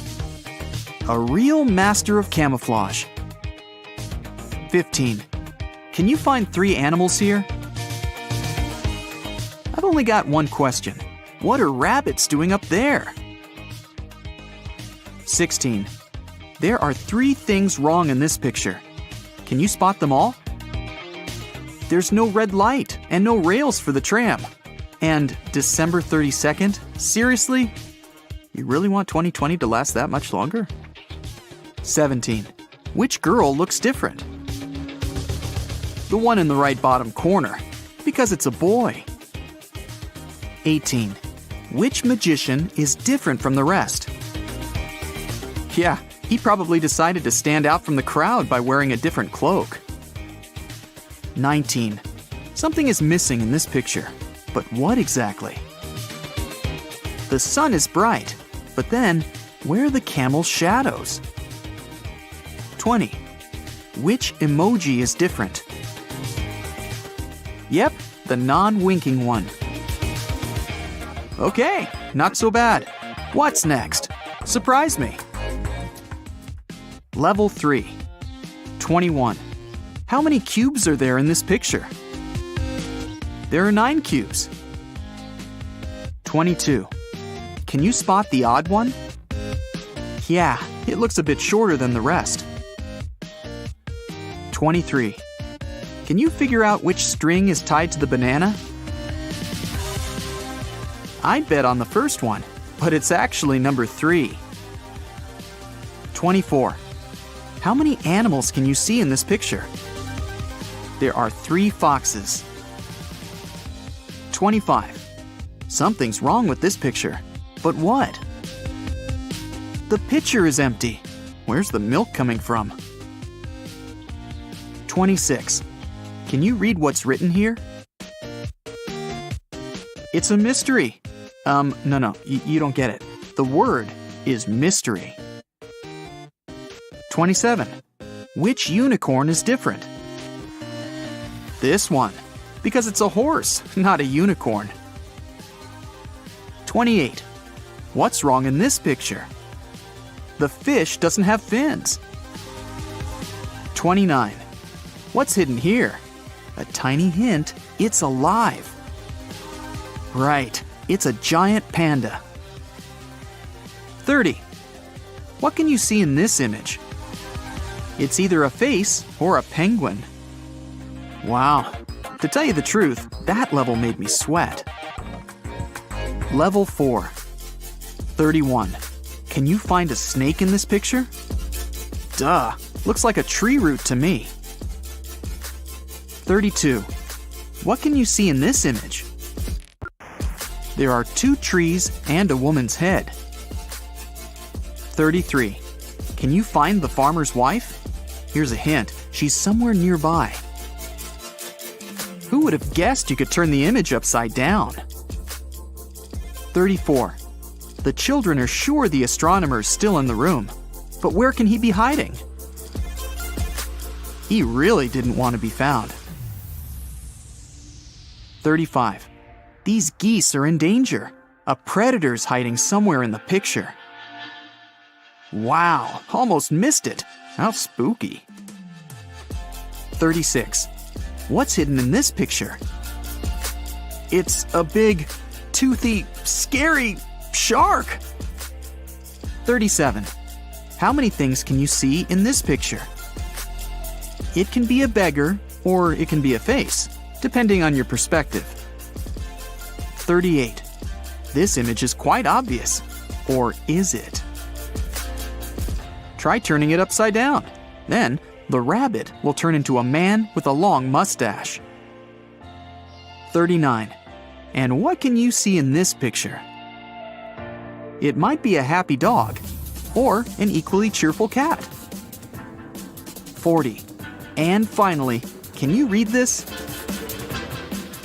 A real master of camouflage. 15. Can you find 3 animals here? I've only got one question. What are rabbits doing up there? 16. There are 3 things wrong in this picture. Can you spot them all? There's no red light and no rails for the tram. And December 32nd? Seriously? You really want 2020 to last that much longer? 17. Which girl looks different? The one in the right bottom corner, because it's a boy. 18. Which magician is different from the rest? Yeah, he probably decided to stand out from the crowd by wearing a different cloak. 19. Something is missing in this picture, but what exactly? The sun is bright, but then, where are the camel's shadows? 20. Which emoji is different? Yep, the non-winking one. Okay, not so bad. What's next? Surprise me. Level 3. 21. How many cubes are there in this picture? There are 9 cubes. 22. Can you spot the odd one? Yeah, it looks a bit shorter than the rest. 23. Can you figure out which string is tied to the banana? I'd bet on the first one, but it's actually number 3. 24. How many animals can you see in this picture? There are 3 foxes. 25. Something's wrong with this picture. But what? The pitcher is empty. Where's the milk coming from? 26. Can you read what's written here? It's a mystery. No, you don't get it. The word is mystery. 27. Which unicorn is different? This one, because it's a horse, not a unicorn. 28. What's wrong in this picture? The fish doesn't have fins. 29. What's hidden here? A tiny hint, it's alive. Right, it's a giant panda. 30. What can you see in this image? It's either a face or a penguin. Wow, to tell you the truth, that level made me sweat. Level 4. 31. Can you find a snake in this picture? Duh, looks like a tree root to me. 32. What can you see in this image? There are 2 trees and a woman's head. 33. Can you find the farmer's wife? Here's a hint, she's somewhere nearby. Who would have guessed you could turn the image upside down? 34. The children are sure the astronomer is still in the room, but where can he be hiding? He really didn't want to be found. 35. These geese are in danger. A predator's hiding somewhere in the picture. Wow, almost missed it. How spooky. 36. What's hidden in this picture? It's a big, toothy, scary shark. 37. How many things can you see in this picture? It can be a beggar or it can be a face, depending on your perspective. 38. This image is quite obvious. Or is it? Try turning it upside down. Then, the rabbit will turn into a man with a long mustache. 39. And what can you see in this picture? It might be a happy dog, or an equally cheerful cat. 40. And finally, can you read this?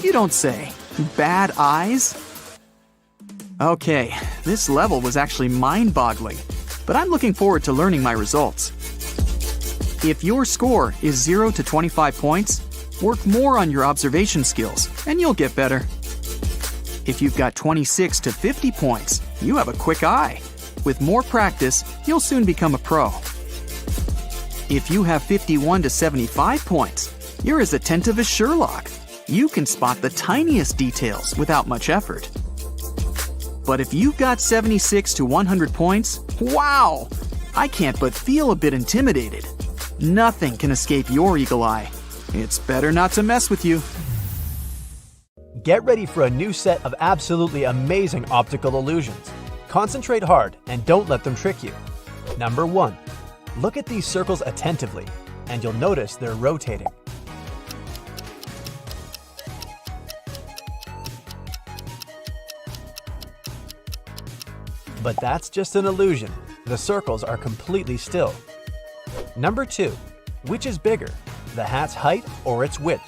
You don't say. Bad eyes? Okay, this level was actually mind-boggling, but I'm looking forward to learning my results. If your score is 0 to 25 points, work more on your observation skills, and you'll get better. If you've got 26 to 50 points, you have a quick eye. With more practice, you'll soon become a pro. If you have 51 to 75 points, you're as attentive as Sherlock. You can spot the tiniest details without much effort. But if you've got 76 to 100 points, wow! I can't but feel a bit intimidated. Nothing can escape your eagle eye. It's better not to mess with you. Get ready for a new set of absolutely amazing optical illusions. Concentrate hard and don't let them trick you. Number 1. Look at these circles attentively, and you'll notice they're rotating. But that's just an illusion. The circles are completely still. Number 2. Which is bigger, the hat's height or its width?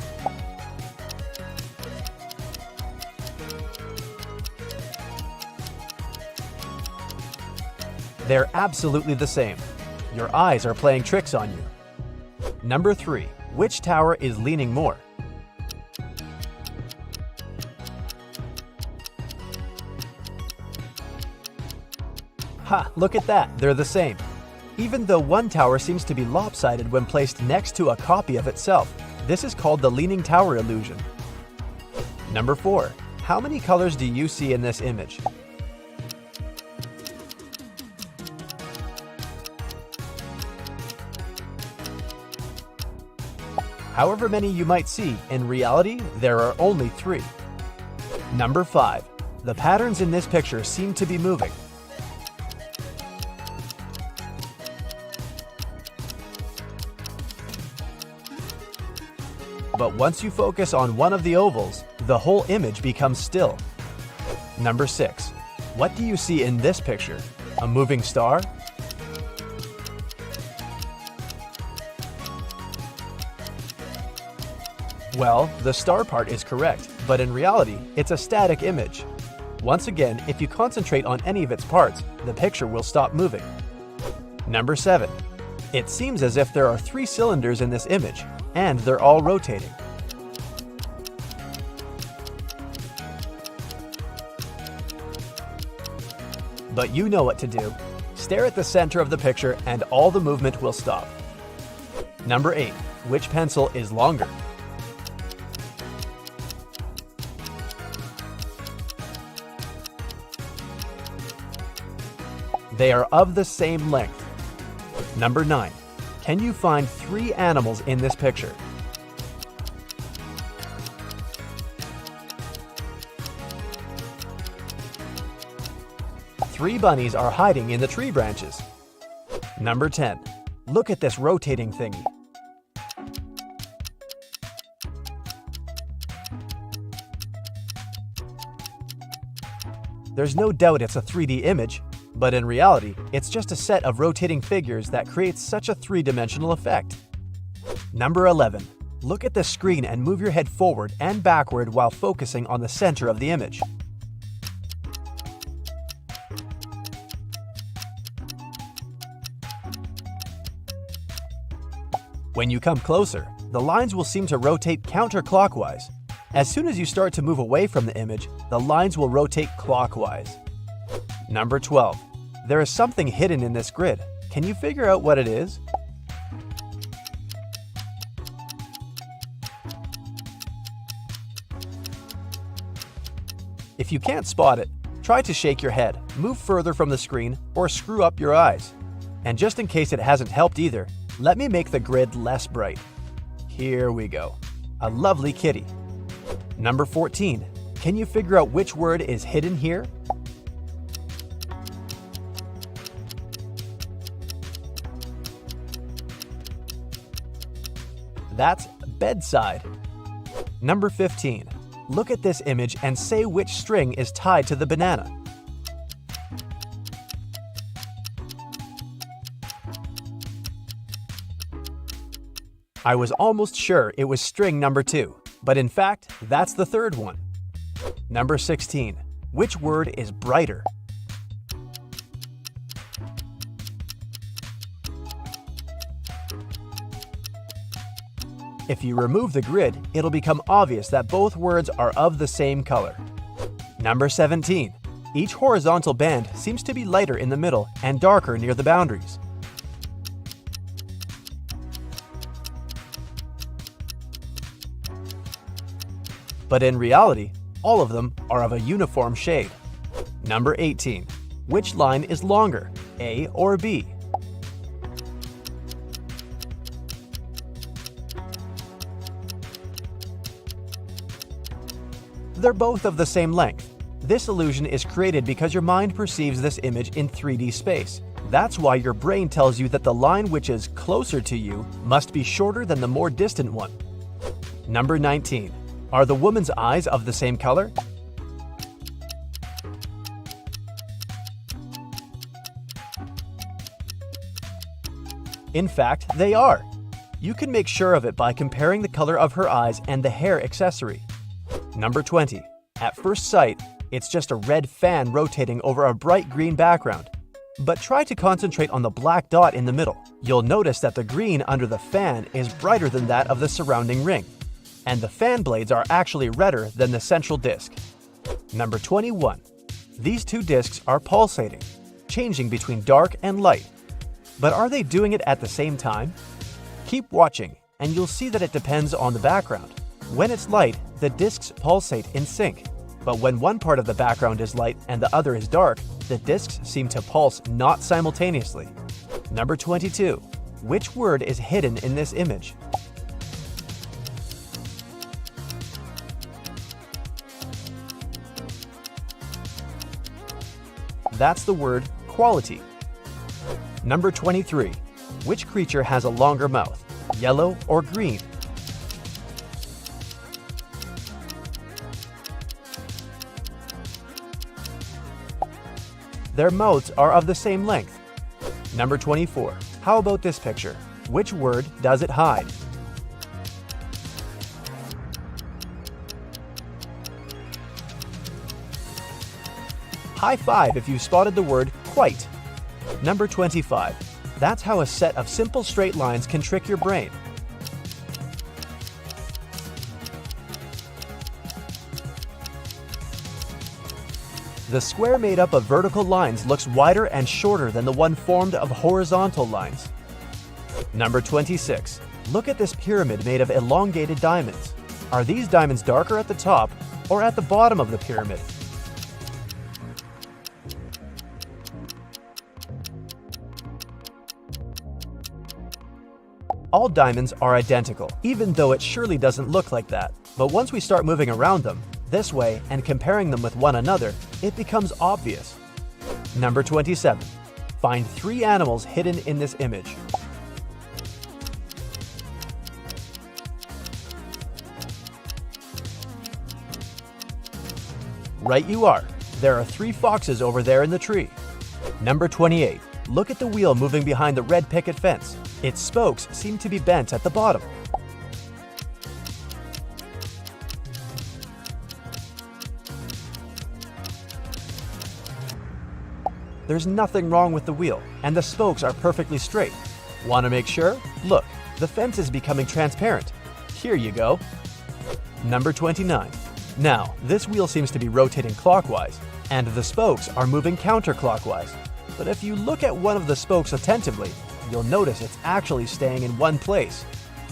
They're absolutely the same. Your eyes are playing tricks on you. Number 3. Which tower is leaning more? Ha! Look at that, they're the same. Even though one tower seems to be lopsided when placed next to a copy of itself, this is called the leaning tower illusion. Number 4. How many colors do you see in this image? However many you might see, in reality, there are only 3. Number 5. The patterns in this picture seem to be moving. But once you focus on one of the ovals, the whole image becomes still. Number 6. What do you see in this picture? A moving star? Well, the star part is correct, but in reality, it's a static image. Once again, if you concentrate on any of its parts, the picture will stop moving. Number 7. It seems as if there are 3 cylinders in this image, and they're all rotating. But you know what to do. Stare at the center of the picture and all the movement will stop. Number 8. Which pencil is longer? They are of the same length. Number 9. Can you find 3 animals in this picture? Three bunnies are hiding in the tree branches. Number 10. Look at this rotating thingy. There's no doubt it's a 3D image, but in reality, it's just a set of rotating figures that creates such a 3-dimensional effect. Number 11. Look at the screen and move your head forward and backward while focusing on the center of the image. When you come closer, the lines will seem to rotate counterclockwise. As soon as you start to move away from the image, the lines will rotate clockwise. Number 12. There is something hidden in this grid. Can you figure out what it is? If you can't spot it, try to shake your head, move further from the screen, or screw up your eyes. And just in case it hasn't helped either, let me make the grid less bright. Here we go. A lovely kitty. Number 14. Can you figure out which word is hidden here? That's bedside. Number 15. Look at this image and say which string is tied to the banana. I was almost sure it was string number 2, but in fact, that's the third one. Number 16. Which word is brighter? If you remove the grid, it'll become obvious that both words are of the same color. Number 17. Each horizontal band seems to be lighter in the middle and darker near the boundaries. But in reality, all of them are of a uniform shade. Number 18. Which line is longer, A or B? They're both of the same length. This illusion is created because your mind perceives this image in 3D space. That's why your brain tells you that the line which is closer to you must be shorter than the more distant one. Number 19. Are the woman's eyes of the same color? In fact, they are. You can make sure of it by comparing the color of her eyes and the hair accessory. Number 20. At first sight, it's just a red fan rotating over a bright green background. But try to concentrate on the black dot in the middle. You'll notice that the green under the fan is brighter than that of the surrounding ring. And the fan blades are actually redder than the central disc. Number 21. These two discs are pulsating, changing between dark and light. But are they doing it at the same time? Keep watching, and you'll see that it depends on the background. When it's light, the discs pulsate in sync. But when one part of the background is light and the other is dark, the discs seem to pulse not simultaneously. Number 22. Which word is hidden in this image? That's the word quality. Number 23. Which creature has a longer mouth, yellow or green? Their mouths are of the same length. Number 24. How about this picture? Which word does it hide? High five if you spotted the word quite. Number 25. That's how a set of simple straight lines can trick your brain. The square made up of vertical lines looks wider and shorter than the one formed of horizontal lines. Number 26. Look at this pyramid made of elongated diamonds. Are these diamonds darker at the top or at the bottom of the pyramid? All diamonds are identical, even though it surely doesn't look like that. But once we start moving around them, this way, and comparing them with one another, it becomes obvious. Number 27. Find 3 animals hidden in this image. Right you are. There are 3 foxes over there in the tree. Number 28. Look at the wheel moving behind the red picket fence. Its spokes seem to be bent at the bottom. There's nothing wrong with the wheel, and the spokes are perfectly straight. Want to make sure? Look, the fence is becoming transparent. Here you go. Number 29. Now, this wheel seems to be rotating clockwise, and the spokes are moving counterclockwise. But if you look at one of the spokes attentively, you'll notice it's actually staying in one place.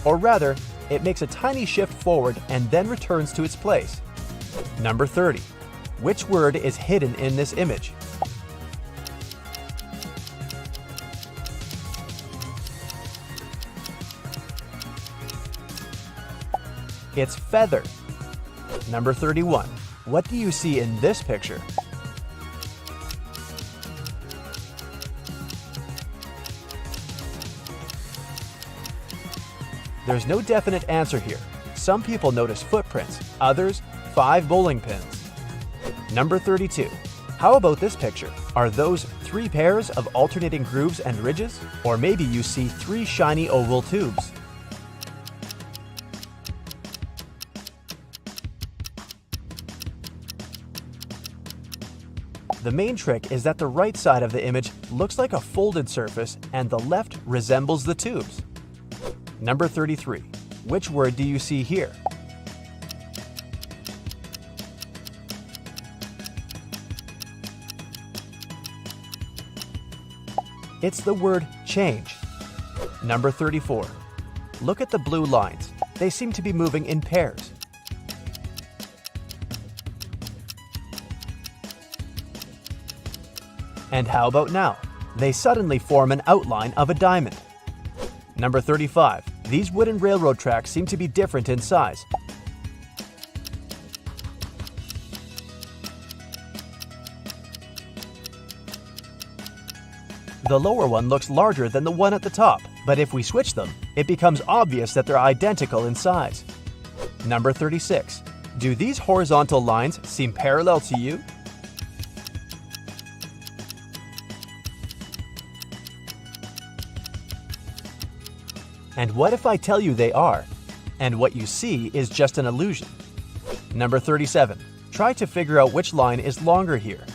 Or rather, it makes a tiny shift forward and then returns to its place. Number 30. Which word is hidden in this image? It's feather. Number 31. What do you see in this picture? There's no definite answer here. Some people notice footprints, others 5 bowling pins. Number 32. How about this picture? Are those 3 pairs of alternating grooves and ridges? Or maybe you see 3 shiny oval tubes. The main trick is that the right side of the image looks like a folded surface and the left resembles the tubes. Number 33. Which word do you see here? It's the word change. Number 34. Look at the blue lines. They seem to be moving in pairs. And how about now? They suddenly form an outline of a diamond. Number 35. These wooden railroad tracks seem to be different in size. The lower one looks larger than the one at the top, but if we switch them, it becomes obvious that they're identical in size. Number 36. Do these horizontal lines seem parallel to you? And what if I tell you they are, and what you see is just an illusion? Number 37. Try to figure out which line is longer here.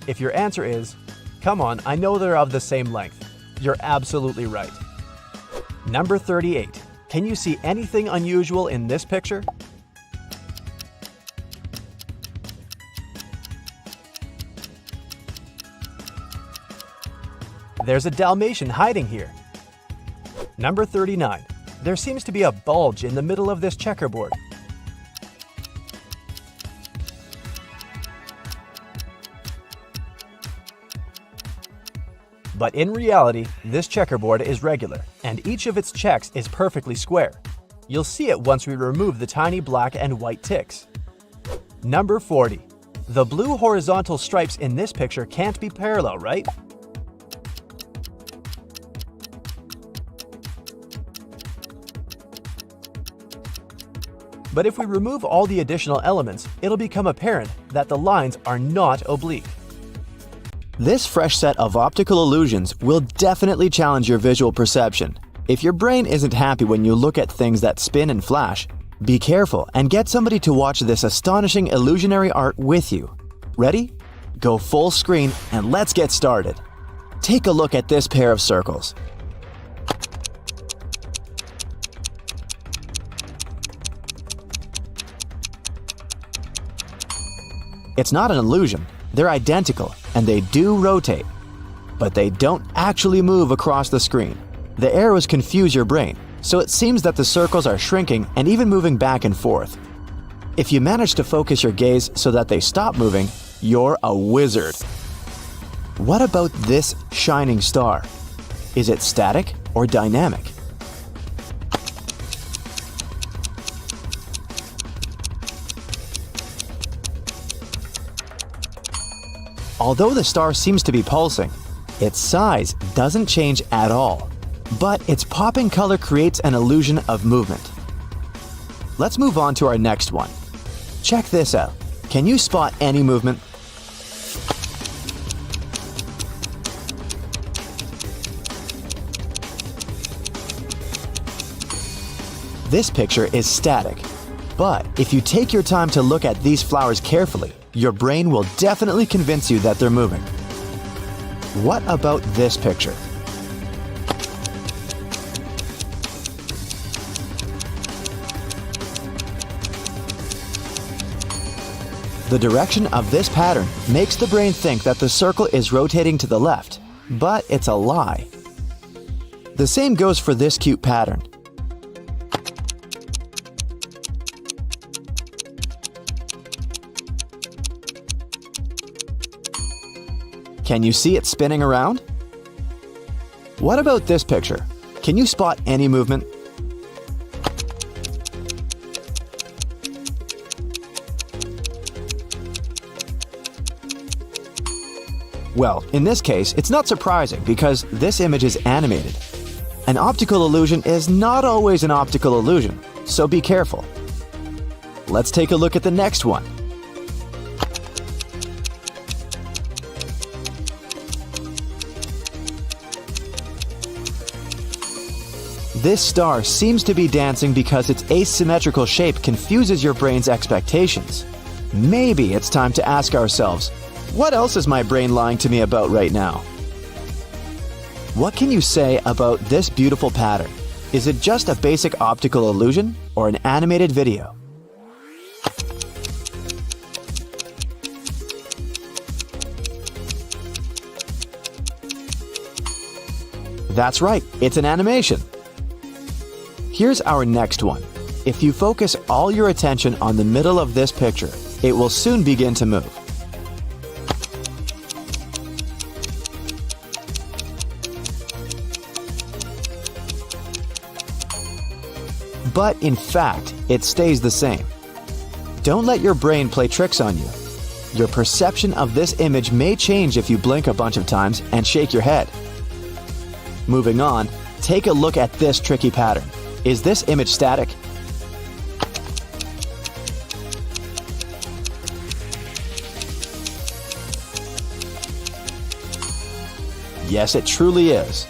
If your answer is, come on, I know they're of the same length, you're absolutely right. Number 38. Can you see anything unusual in this picture? There's a Dalmatian hiding here. Number 39. There seems to be a bulge in the middle of this checkerboard. But in reality, this checkerboard is regular, and each of its checks is perfectly square. You'll see it once we remove the tiny black and white ticks. Number 40. The blue horizontal stripes in this picture can't be parallel, right? But if we remove all the additional elements, it'll become apparent that the lines are not oblique. This fresh set of optical illusions will definitely challenge your visual perception. If your brain isn't happy when you look at things that spin and flash, be careful and get somebody to watch this astonishing illusionary art with you. Ready? Go full screen and let's get started. Take a look at this pair of circles. It's not an illusion, they're identical and they do rotate. But they don't actually move across the screen. The arrows confuse your brain, so it seems that the circles are shrinking and even moving back and forth. If you manage to focus your gaze so that they stop moving, you're a wizard. What about this shining star? Is it static or dynamic? Although the star seems to be pulsing, its size doesn't change at all, but its popping color creates an illusion of movement. Let's move on to our next one. Check this out. Can you spot any movement? This picture is static, but if you take your time to look at these flowers carefully, your brain will definitely convince you that they're moving. What about this picture? The direction of this pattern makes the brain think that the circle is rotating to the left, but it's a lie. The same goes for this cute pattern. Can you see it spinning around? What about this picture? Can you spot any movement? Well, in this case, it's not surprising because this image is animated. An optical illusion is not always an optical illusion, so be careful. Let's take a look at the next one. This star seems to be dancing because its asymmetrical shape confuses your brain's expectations. Maybe it's time to ask ourselves, what else is my brain lying to me about right now? What can you say about this beautiful pattern? Is it just a basic optical illusion or an animated video? That's right, it's an animation. Here's our next one. If you focus all your attention on the middle of this picture, it will soon begin to move. But in fact, it stays the same. Don't let your brain play tricks on you. Your perception of this image may change if you blink a bunch of times and shake your head. Moving on, take a look at this tricky pattern. Is this image static? Yes, it truly is.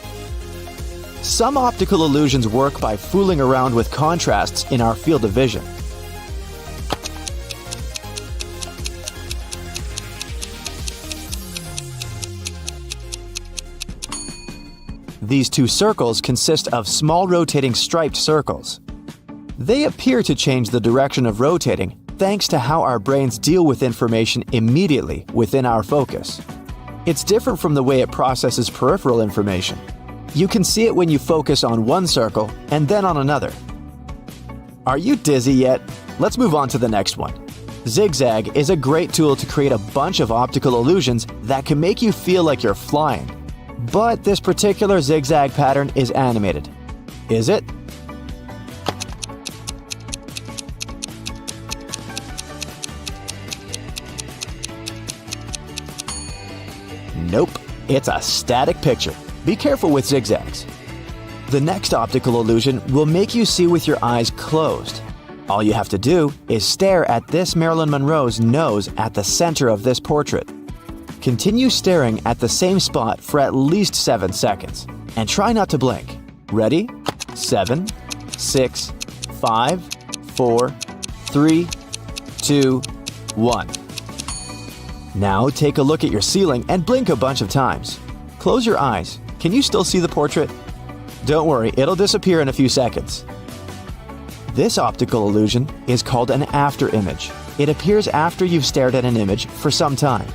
Some optical illusions work by fooling around with contrasts in our field of vision. These two circles consist of small rotating striped circles. They appear to change the direction of rotating thanks to how our brains deal with information immediately within our focus. It's different from the way it processes peripheral information. You can see it when you focus on one circle and then on another. Are you dizzy yet? Let's move on to the next one. Zigzag is a great tool to create a bunch of optical illusions that can make you feel like you're flying. But this particular zigzag pattern is animated. Is it? Nope, it's a static picture. Be careful with zigzags. The next optical illusion will make you see with your eyes closed. All you have to do is stare at this Marilyn Monroe's nose at the center of this portrait. Continue staring at the same spot for at least 7 seconds, and try not to blink. Ready? 7, 6, 5, 4, 3, 2, 1. Now take a look at your ceiling and blink a bunch of times. Close your eyes. Can you still see the portrait? Don't worry, it'll disappear in a few seconds. This optical illusion is called an after image. It appears after you've stared at an image for some time.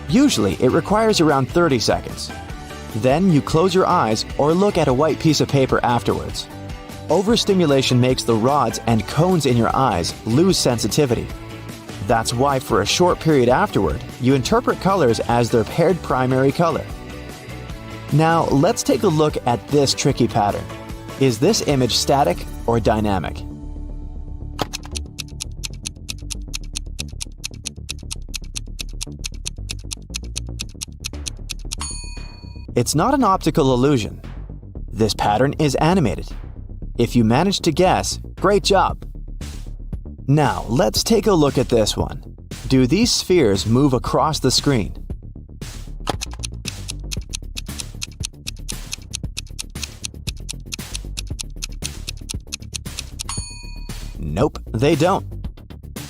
Usually, it requires around 30 seconds. Then you close your eyes or look at a white piece of paper afterwards. Overstimulation makes the rods and cones in your eyes lose sensitivity. That's why for a short period afterward, you interpret colors as their paired primary color. Now, let's take a look at this tricky pattern. Is this image static or dynamic? It's not an optical illusion. This pattern is animated. If you managed to guess, great job! Now, let's take a look at this one. Do these spheres move across the screen? Nope, they don't.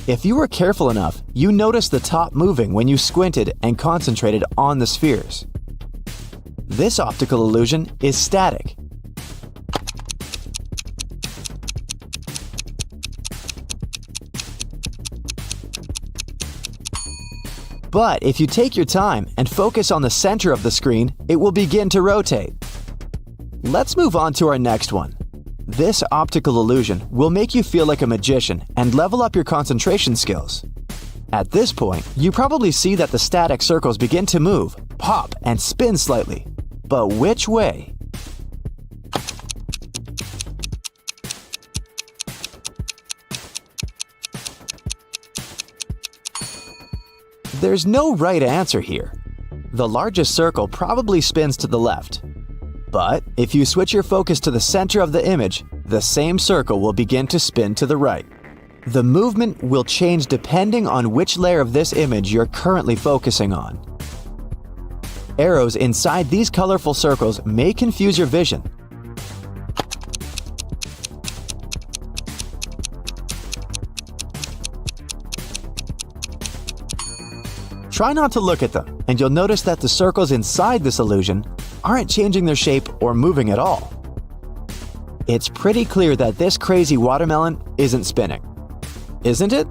If you were careful enough, you noticed the top moving when you squinted and concentrated on the spheres. This optical illusion is static. But if you take your time and focus on the center of the screen, it will begin to rotate. Let's move on to our next one. This optical illusion will make you feel like a magician and level up your concentration skills. At this point, you probably see that the static circles begin to move, pop, and spin slightly. But which way? There's no right answer here. The largest circle probably spins to the left. But if you switch your focus to the center of the image, the same circle will begin to spin to the right. The movement will change depending on which layer of this image you're currently focusing on. Arrows inside these colorful circles may confuse your vision. Try not to look at them, and you'll notice that the circles inside this illusion aren't changing their shape or moving at all. It's pretty clear that this crazy watermelon isn't spinning, isn't it?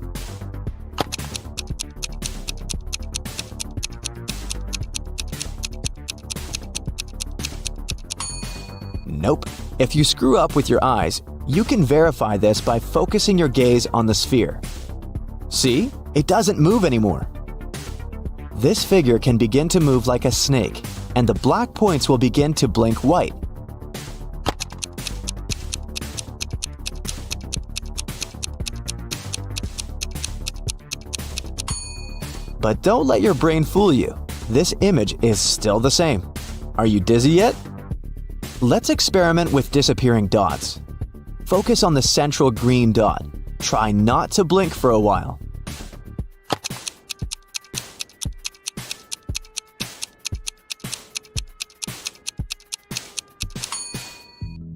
Nope. If you screw up with your eyes, you can verify this by focusing your gaze on the sphere. See? It doesn't move anymore. This figure can begin to move like a snake, and the black points will begin to blink white. But don't let your brain fool you. This image is still the same. Are you dizzy yet? Let's experiment with disappearing dots. Focus on the central green dot. Try not to blink for a while.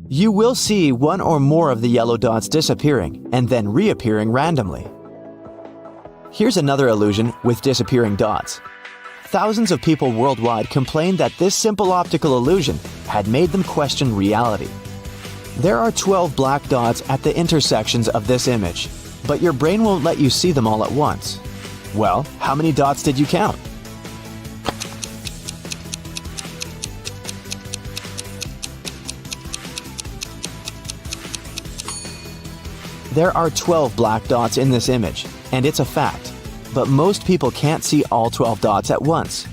You will see one or more of the yellow dots disappearing and then reappearing randomly. Here's another illusion with disappearing dots. Thousands of people worldwide complained that this simple optical illusion had made them question reality. There are 12 black dots at the intersections of this image, but your brain won't let you see them all at once. Well, how many dots did you count? There are 12 black dots in this image, and it's a fact. But most people can't see all 12 dots at once.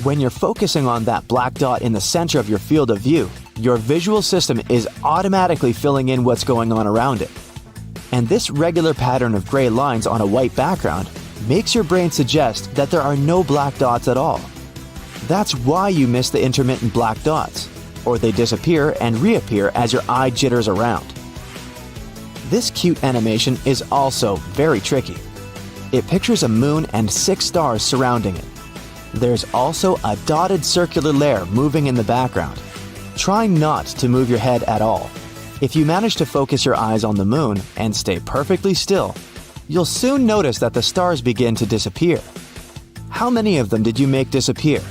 When you're focusing on that black dot in the center of your field of view, your visual system is automatically filling in what's going on around it. And this regular pattern of gray lines on a white background makes your brain suggest that there are no black dots at all. That's why you miss the intermittent black dots, or they disappear and reappear as your eye jitters around. This cute animation is also very tricky. It pictures a moon and 6 stars surrounding it. There's also a dotted circular layer moving in the background. Try not to move your head at all. If you manage to focus your eyes on the moon and stay perfectly still, you'll soon notice that the stars begin to disappear. How many of them did you make disappear?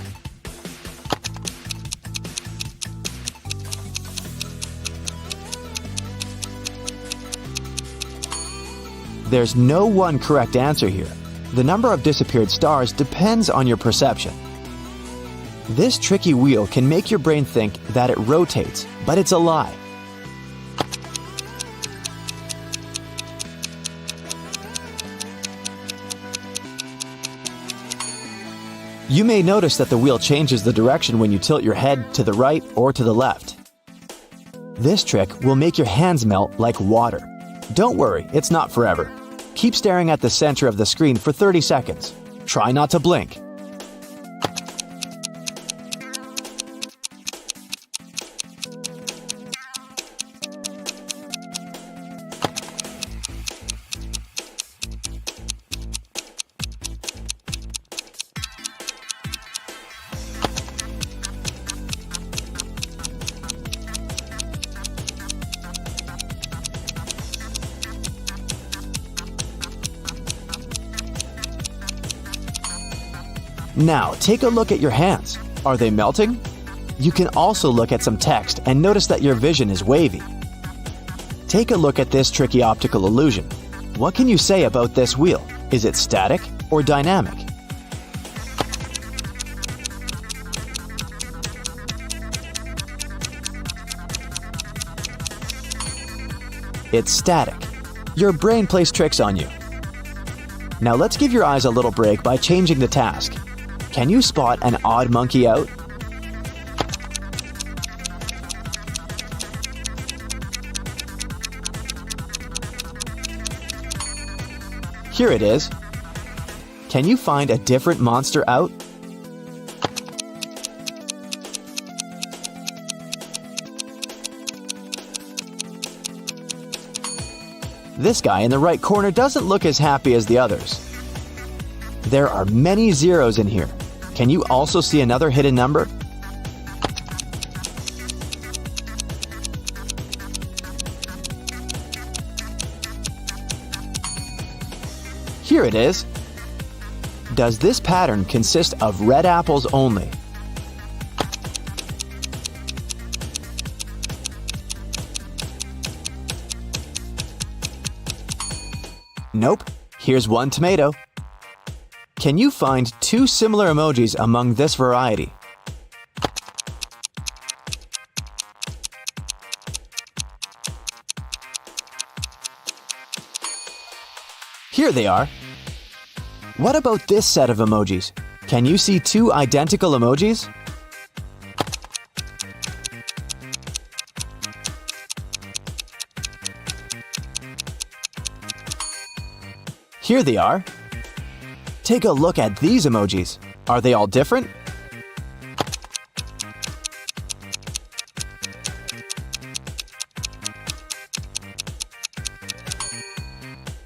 There's no one correct answer here. The number of disappeared stars depends on your perception. This tricky wheel can make your brain think that it rotates, but it's a lie. You may notice that the wheel changes the direction when you tilt your head to the right or to the left. This trick will make your hands melt like water. Don't worry, it's not forever. Keep staring at the center of the screen for 30 seconds. Try not to blink. Now, take a look at your hands. Are they melting? You can also look at some text and notice that your vision is wavy. Take a look at this tricky optical illusion. What can you say about this wheel? Is it static or dynamic? It's static. Your brain plays tricks on you. Now let's give your eyes a little break by changing the task. Can you spot an odd monkey out? Here it is. Can you find a different monster out? This guy in the right corner doesn't look as happy as the others. There are many zeros in here. Can you also see another hidden number? Here it is. Does this pattern consist of red apples only? Nope. Here's one tomato. Can you find 2 similar emojis among this variety? Here they are. What about this set of emojis? Can you see 2 identical emojis? Here they are. Take a look at these emojis. Are they all different?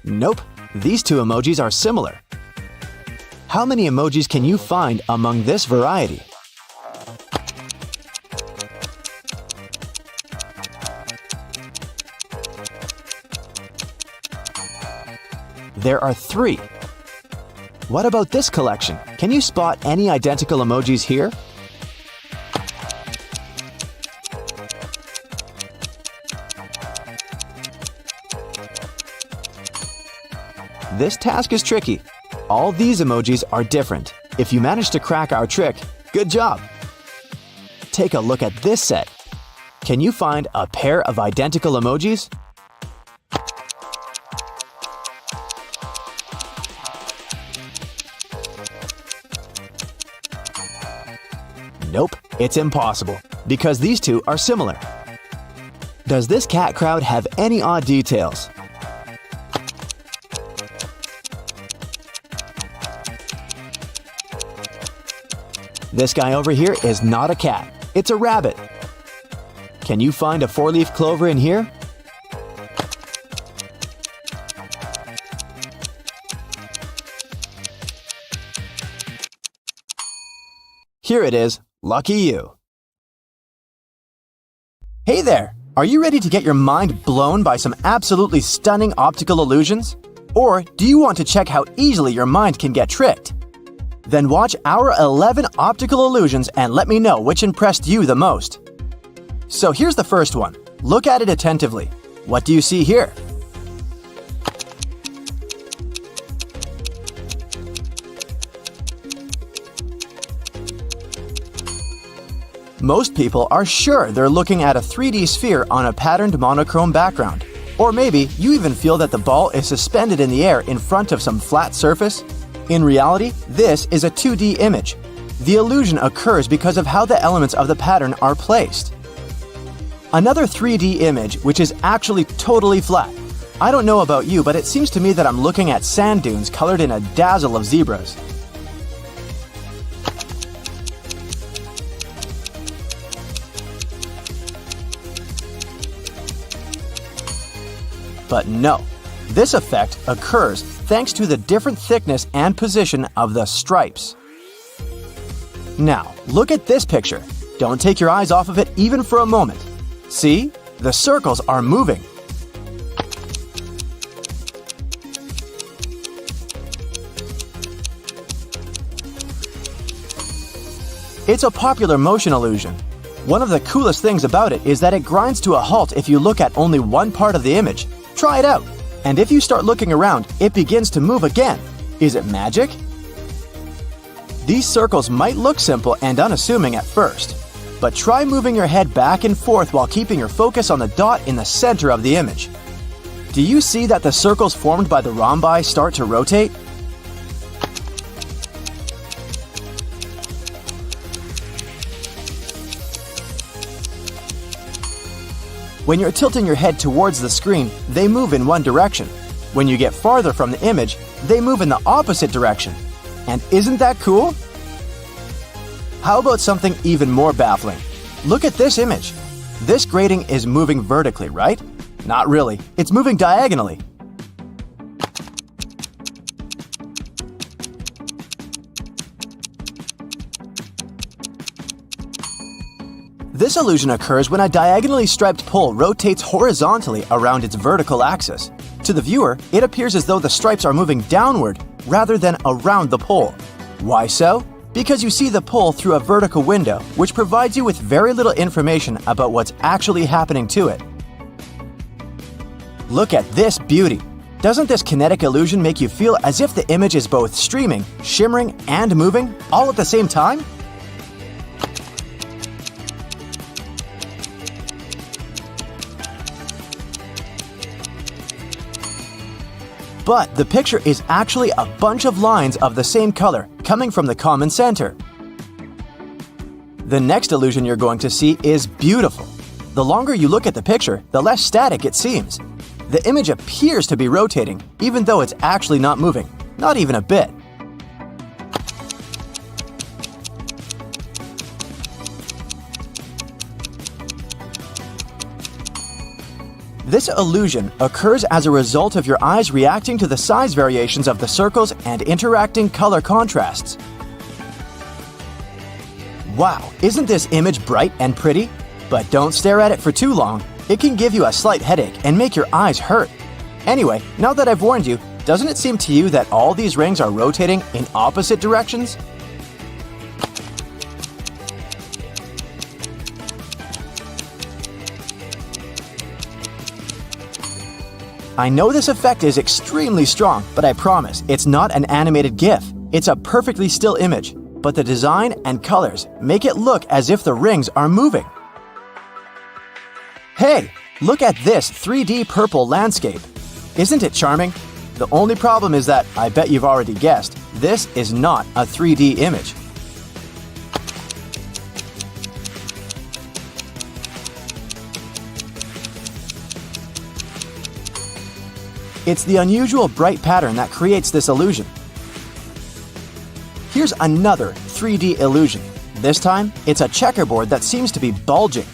Nope. These 2 emojis are similar. How many emojis can you find among this variety? There are 3. What about this collection? Can you spot any identical emojis here? This task is tricky. All these emojis are different. If you manage to crack our trick, good job! Take a look at this set. Can you find a pair of identical emojis? Nope, it's impossible, because these 2 are similar. Does this cat crowd have any odd details? This guy over here is not a cat, it's a rabbit. Can you find a four-leaf clover in here? Here it is. Lucky you. Hey there! Are you ready to get your mind blown by some absolutely stunning optical illusions? Or do you want to check how easily your mind can get tricked? Then watch our 11 optical illusions and let me know which impressed you the most. So here's the first one. Look at it attentively. What do you see here? Most people are sure they're looking at a 3D sphere on a patterned monochrome background. Or maybe you even feel that the ball is suspended in the air in front of some flat surface. In reality, this is a 2D image. The illusion occurs because of how the elements of the pattern are placed. Another 3D image, which is actually totally flat. I don't know about you, but it seems to me that I'm looking at sand dunes colored in a dazzle of zebras. But no, this effect occurs thanks to the different thickness and position of the stripes. Now, look at this picture. Don't take your eyes off of it even for a moment. See? The circles are moving. It's a popular motion illusion. One of the coolest things about it is that it grinds to a halt if you look at only one part of the image. Try it out. And if you start looking around, it begins to move again. Is it magic? These circles might look simple and unassuming at first, but try moving your head back and forth while keeping your focus on the dot in the center of the image. Do you see that the circles formed by the rhombi start to rotate? When you're tilting your head towards the screen, they move in one direction. When you get farther from the image, they move in the opposite direction. And isn't that cool? How about something even more baffling? Look at this image. This grating is moving vertically, right? Not really. It's moving diagonally. This illusion occurs when a diagonally striped pole rotates horizontally around its vertical axis. To the viewer, it appears as though the stripes are moving downward rather than around the pole. Why so? Because you see the pole through a vertical window, which provides you with very little information about what's actually happening to it. Look at this beauty! Doesn't this kinetic illusion make you feel as if the image is both streaming, shimmering, and moving all at the same time? But the picture is actually a bunch of lines of the same color coming from the common center. The next illusion you're going to see is beautiful. The longer you look at the picture, the less static it seems. The image appears to be rotating, even though it's actually not moving, not even a bit. This illusion occurs as a result of your eyes reacting to the size variations of the circles and interacting color contrasts. Wow, isn't this image bright and pretty? But don't stare at it for too long. It can give you a slight headache and make your eyes hurt. Anyway, now that I've warned you, doesn't it seem to you that all these rings are rotating in opposite directions? I know this effect is extremely strong, but I promise it's not an animated GIF. It's a perfectly still image, but the design and colors make it look as if the rings are moving. Hey, look at this 3D purple landscape. Isn't it charming? The only problem is that, I bet you've already guessed, this is not a 3D image. It's the unusual bright pattern that creates this illusion. Here's another 3D illusion. This time, it's a checkerboard that seems to be bulging.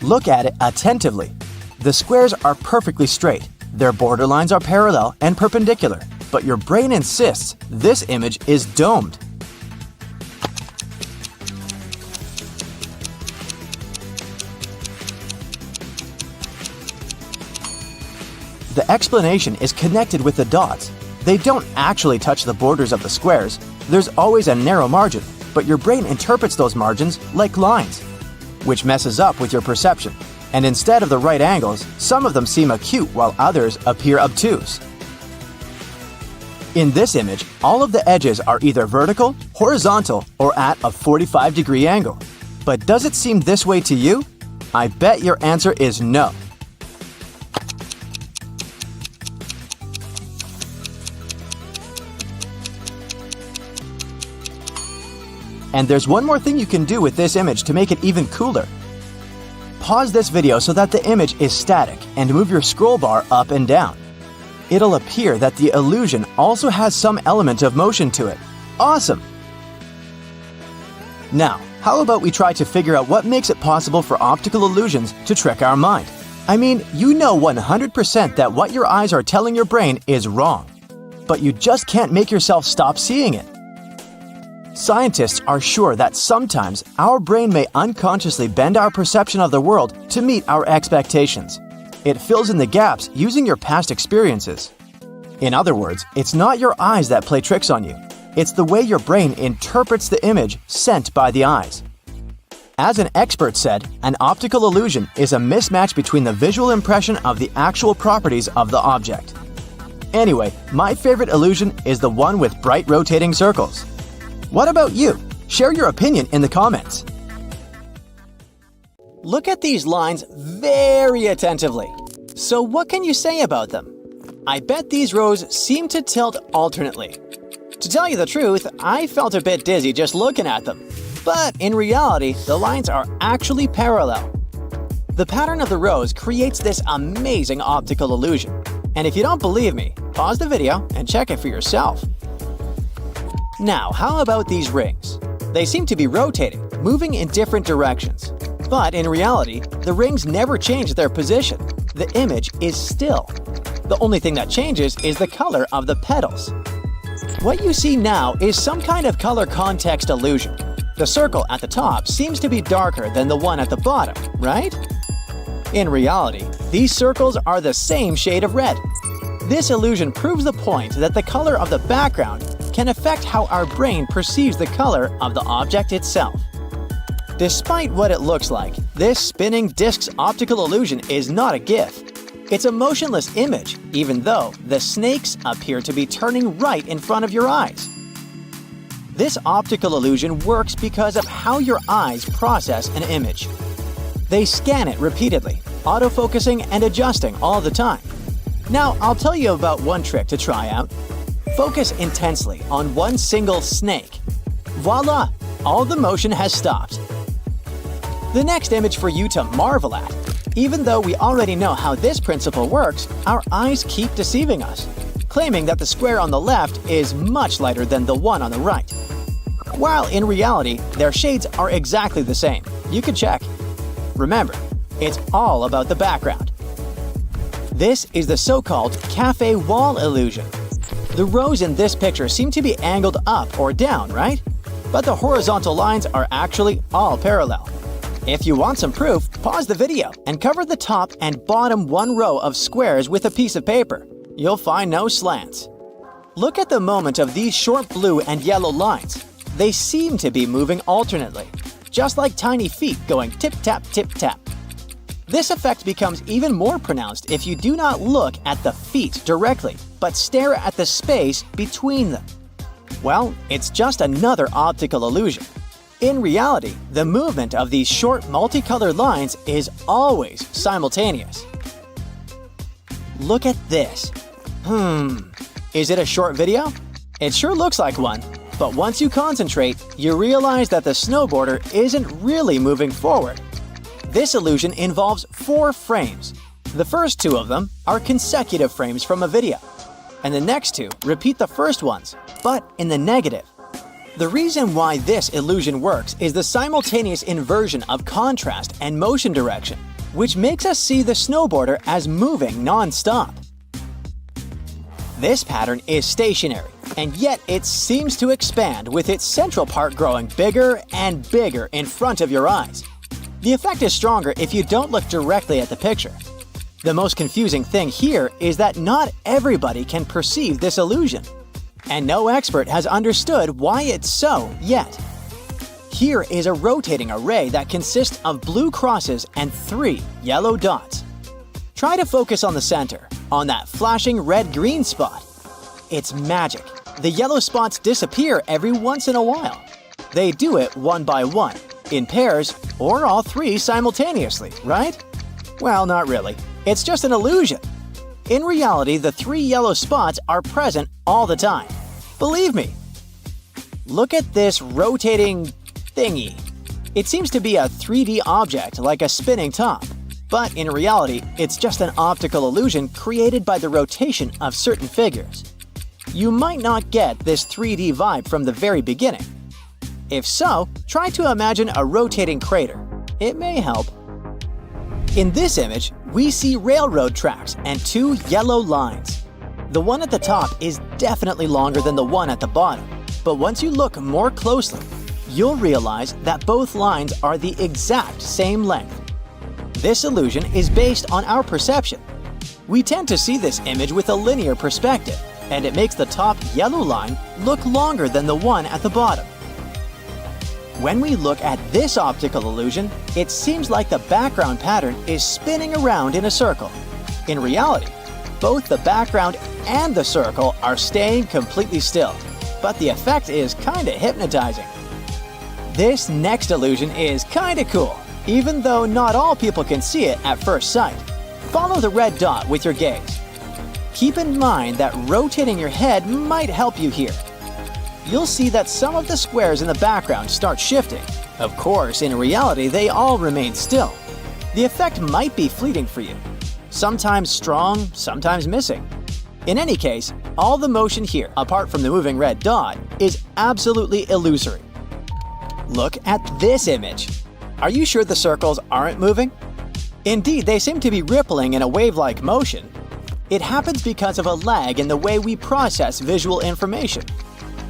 Look at it attentively. The squares are perfectly straight. Their borderlines are parallel and perpendicular, but your brain insists this image is domed. The explanation is connected with the dots. They don't actually touch the borders of the squares. There's always a narrow margin, but your brain interprets those margins like lines, which messes up with your perception. And instead of the right angles, some of them seem acute while others appear obtuse. In this image, all of the edges are either vertical, horizontal, or at a 45-degree angle. But does it seem this way to you? I bet your answer is no. And there's one more thing you can do with this image to make it even cooler. Pause this video so that the image is static and move your scroll bar up and down. It'll appear that the illusion also has some element of motion to it. Awesome! Now, how about we try to figure out what makes it possible for optical illusions to trick our mind? I mean, you know 100% that what your eyes are telling your brain is wrong, but you just can't make yourself stop seeing it. Scientists are sure that sometimes our brain may unconsciously bend our perception of the world to meet our expectations. It fills in the gaps using your past experiences. In other words, it's not your eyes that play tricks on you. It's the way your brain interprets the image sent by the eyes. As an expert said, an optical illusion is a mismatch between the visual impression of the actual properties of the object. Anyway, my favorite illusion is the one with bright rotating circles. What about you? Share your opinion in the comments. Look at these lines very attentively. So what can you say about them? I bet these rows seem to tilt alternately. To tell you the truth, I felt a bit dizzy just looking at them. But in reality, the lines are actually parallel. The pattern of the rows creates this amazing optical illusion. And if you don't believe me, pause the video and check it for yourself. Now, how about these rings? They seem to be rotating, moving in different directions. But in reality, the rings never change their position. The image is still. The only thing that changes is the color of the petals. What you see now is some kind of color context illusion. The circle at the top seems to be darker than the one at the bottom, right? In reality, these circles are the same shade of red. This illusion proves the point that the color of the background can affect how our brain perceives the color of the object itself. Despite what it looks like, this spinning disk's optical illusion is not a GIF. It's a motionless image, even though the snakes appear to be turning right in front of your eyes. This optical illusion works because of how your eyes process an image. They scan it repeatedly, autofocusing and adjusting all the time. Now, I'll tell you about one trick to try out. Focus intensely on one single snake. Voila! All the motion has stopped. The next image for you to marvel at. Even though we already know how this principle works, our eyes keep deceiving us, claiming that the square on the left is much lighter than the one on the right. While in reality, their shades are exactly the same. You can check. Remember, it's all about the background. This is the so-called cafe wall illusion. The rows in this picture seem to be angled up or down, right? But the horizontal lines are actually all parallel. If you want some proof, pause the video and cover the top and bottom one row of squares with a piece of paper. You'll find no slants. Look at the moment of these short blue and yellow lines. They seem to be moving alternately, just like tiny feet going tip-tap, tip-tap. This effect becomes even more pronounced if you do not look at the feet directly, but stare at the space between them. Well, it's just another optical illusion. In reality, the movement of these short multicolored lines is always simultaneous. Look at this. Is it a short video? It sure looks like one, but once you concentrate, you realize that the snowboarder isn't really moving forward. This illusion involves 4 frames. The first 2 of them are consecutive frames from a video, and the next 2 repeat the first ones, but in the negative. The reason why this illusion works is the simultaneous inversion of contrast and motion direction, which makes us see the snowboarder as moving non-stop. This pattern is stationary, and yet it seems to expand with its central part growing bigger and bigger in front of your eyes. The effect is stronger if you don't look directly at the picture. The most confusing thing here is that not everybody can perceive this illusion, and no expert has understood why it's so yet. Here is a rotating array that consists of blue crosses and 3 yellow dots. Try to focus on the center, on that flashing red-green spot. It's magic. The yellow spots disappear every once in a while. They do it one by one, in pairs, or all 3 simultaneously, right? Well, not really. It's just an illusion. In reality, the 3 yellow spots are present all the time. Believe me. Look at this rotating thingy. It seems to be a 3D object like a spinning top, but in reality, it's just an optical illusion created by the rotation of certain figures. You might not get this 3D vibe from the very beginning. If so, try to imagine a rotating crater. It may help. In this image, we see railroad tracks and 2 yellow lines. The one at the top is definitely longer than the one at the bottom, but once you look more closely, you'll realize that both lines are the exact same length. This illusion is based on our perception. We tend to see this image with a linear perspective, and it makes the top yellow line look longer than the one at the bottom. When we look at this optical illusion, it seems like the background pattern is spinning around in a circle. In reality, both the background and the circle are staying completely still, but the effect is kinda hypnotizing. This next illusion is kinda cool, even though not all people can see it at first sight. Follow the red dot with your gaze. Keep in mind that rotating your head might help you here. You'll see that some of the squares in the background start shifting. Of course, in reality, they all remain still. The effect might be fleeting for you. Sometimes strong, sometimes missing. In any case, all the motion here, apart from the moving red dot, is absolutely illusory. Look at this image. Are you sure the circles aren't moving? Indeed, they seem to be rippling in a wave-like motion. It happens because of a lag in the way we process visual information.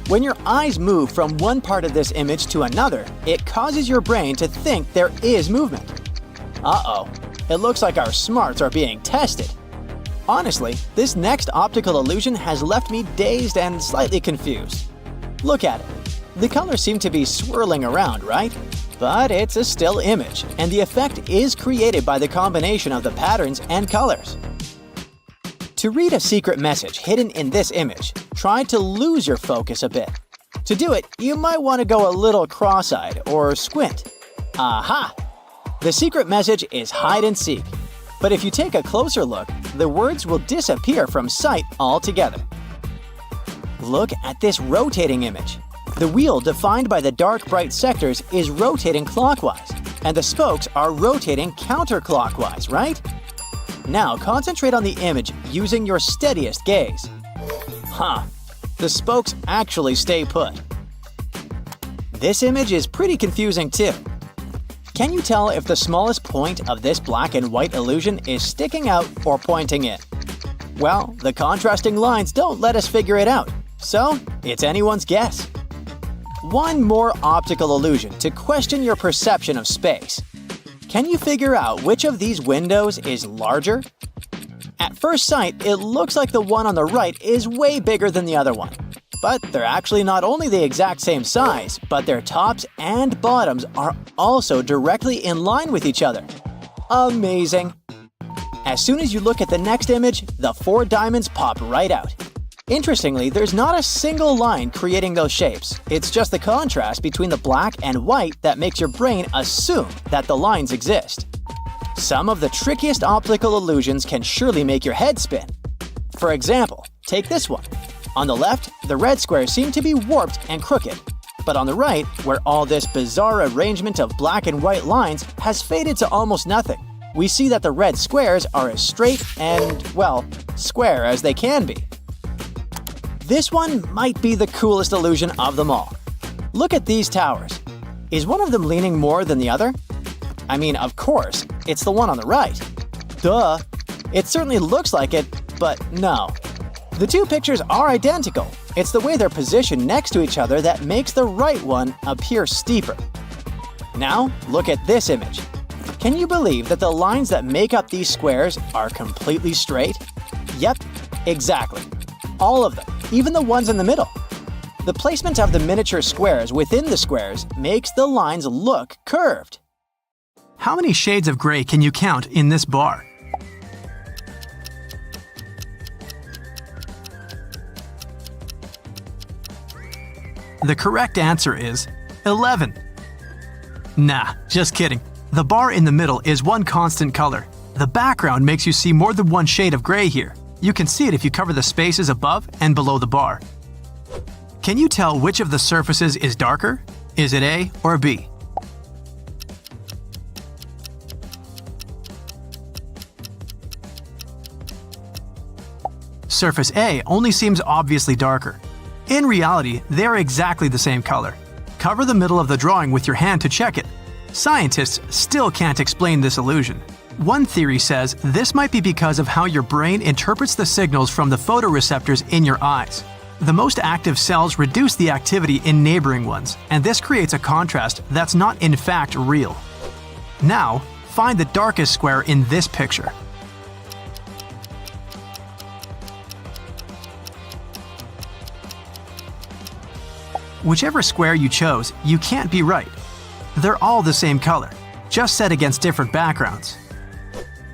When your eyes move from one part of this image to another, it causes your brain to think there is movement. Uh-oh, it looks like our smarts are being tested. Honestly, this next optical illusion has left me dazed and slightly confused. Look at it. The colors seem to be swirling around, right? But it's a still image, and the effect is created by the combination of the patterns and colors. To read a secret message hidden in this image, try to lose your focus a bit. To do it, you might want to go a little cross-eyed or squint. Aha! The secret message is hide and seek. But if you take a closer look, the words will disappear from sight altogether. Look at this rotating image. The wheel defined by the dark bright sectors is rotating clockwise, and the spokes are rotating counterclockwise, right? Now concentrate on the image using your steadiest gaze. The spokes actually stay put. This image is pretty confusing too. Can you tell if the smallest point of this black and white illusion is sticking out or pointing in? Well, the contrasting lines don't let us figure it out, so it's anyone's guess. One more optical illusion to question your perception of space. Can you figure out which of these windows is larger? At first sight, it looks like the one on the right is way bigger than the other one. But they're actually not only the exact same size, but their tops and bottoms are also directly in line with each other. Amazing! As soon as you look at the next image, the 4 diamonds pop right out. Interestingly, there's not a single line creating those shapes. It's just the contrast between the black and white that makes your brain assume that the lines exist. Some of the trickiest optical illusions can surely make your head spin. For example, take this one. On the left, the red squares seem to be warped and crooked. But on the right, where all this bizarre arrangement of black and white lines has faded to almost nothing, we see that the red squares are as straight and, well, square as they can be. This one might be the coolest illusion of them all. Look at these towers. Is one of them leaning more than the other? I mean, of course, it's the one on the right. Duh! It certainly looks like it, but no. The two pictures are identical. It's the way they're positioned next to each other that makes the right one appear steeper. Now, look at this image. Can you believe that the lines that make up these squares are completely straight? Yep, exactly. All of them, even the ones in the middle. The placement of the miniature squares within the squares makes the lines look curved. How many shades of gray can you count in this bar? The correct answer is 11. Nah, just kidding. The bar in the middle is one constant color. The background makes you see more than one shade of gray here. You can see it if you cover the spaces above and below the bar. Can you tell which of the surfaces is darker? Is it A or B? Surface A only seems obviously darker. In reality, they are exactly the same color. Cover the middle of the drawing with your hand to check it. Scientists still can't explain this illusion. One theory says this might be because of how your brain interprets the signals from the photoreceptors in your eyes. The most active cells reduce the activity in neighboring ones, and this creates a contrast that's not in fact real. Now, find the darkest square in this picture. Whichever square you chose, you can't be right. They're all the same color, just set against different backgrounds.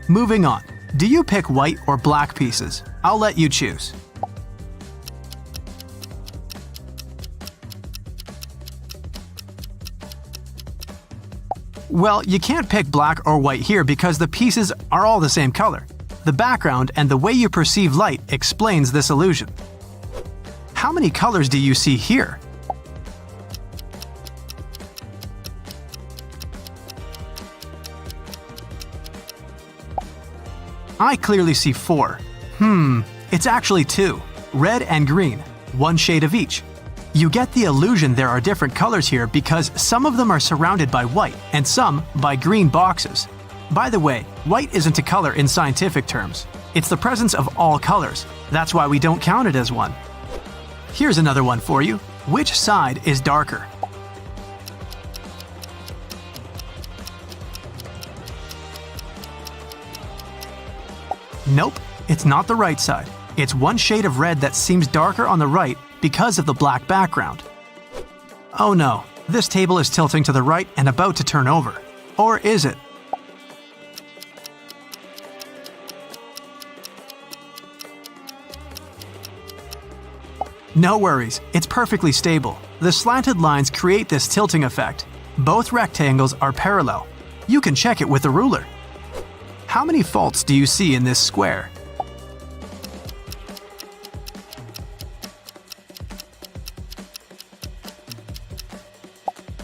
Moving on, do you pick white or black pieces? I'll let you choose. Well, you can't pick black or white here because the pieces are all the same color. The background and the way you perceive light explains this illusion. How many colors do you see here? I clearly see 4. It's actually 2. Red and green, one shade of each. You get the illusion there are different colors here because some of them are surrounded by white and some by green boxes. By the way, white isn't a color in scientific terms. It's the presence of all colors. That's why we don't count it as one. Here's another one for you. Which side is darker? Nope, it's not the right side. It's one shade of red that seems darker on the right because of the black background. Oh no, this table is tilting to the right and about to turn over. Or is it? No worries, it's perfectly stable. The slanted lines create this tilting effect. Both rectangles are parallel. You can check it with a ruler. How many faults do you see in this square?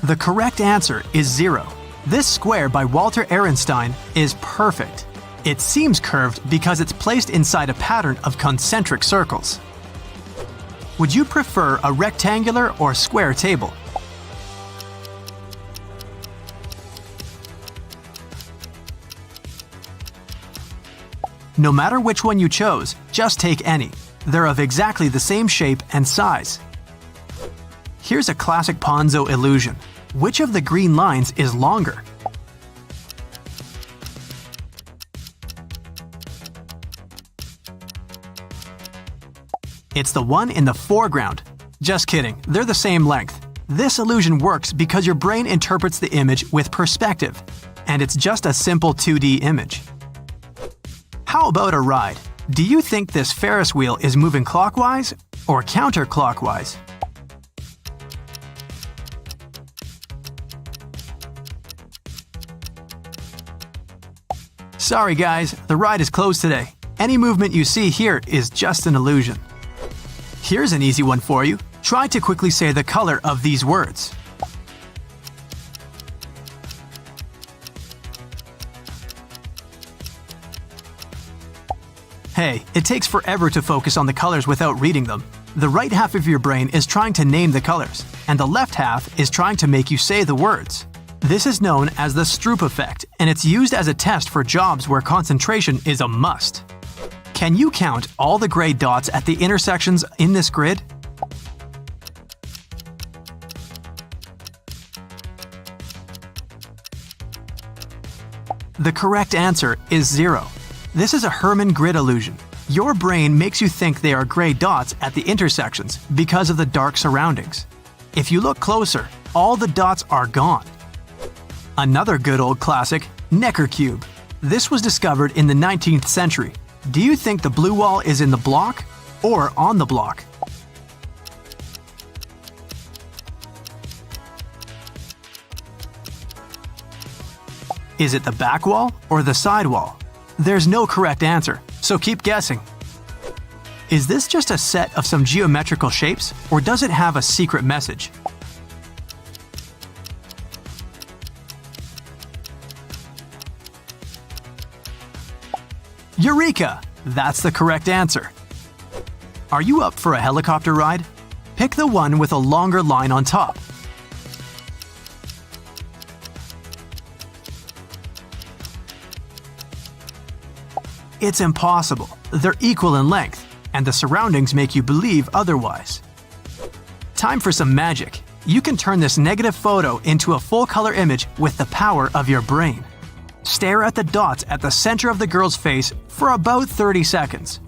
The correct answer is 0. This square by Walter Ehrenstein is perfect. It seems curved because it's placed inside a pattern of concentric circles. Would you prefer a rectangular or square table? No matter which one you chose, just take any. They're of exactly the same shape and size. Here's a classic Ponzo illusion. Which of the green lines is longer? It's the one in the foreground. Just kidding, they're the same length. This illusion works because your brain interprets the image with perspective, and it's just a simple 2D image. How about a ride? Do you think this Ferris wheel is moving clockwise or counterclockwise? Sorry guys, the ride is closed today. Any movement you see here is just an illusion. Here's an easy one for you. Try to quickly say the color of these words. Hey, it takes forever to focus on the colors without reading them. The right half of your brain is trying to name the colors. and the left half is trying to make you say the words. This is known as the Stroop effect, and it's used as a test for jobs where concentration is a must. Can you count all the gray dots at the intersections in this grid? The correct answer is 0. This is a Hermann grid illusion. Your brain makes you think they are gray dots at the intersections because of the dark surroundings. If you look closer, all the dots are gone. Another good old classic, Necker cube. This was discovered in the 19th century. Do you think the blue wall is in the block or on the block? Is it the back wall or the side wall? There's no correct answer, so keep guessing. Is this just a set of some geometrical shapes, or does it have a secret message? Eureka! That's the correct answer. Are you up for a helicopter ride? Pick the one with a longer line on top. It's impossible. They're equal in length, and the surroundings make you believe otherwise. Time for some magic. You can turn this negative photo into a full-color image with the power of your brain. Stare at the dots at the center of the girl's face for about 30 seconds.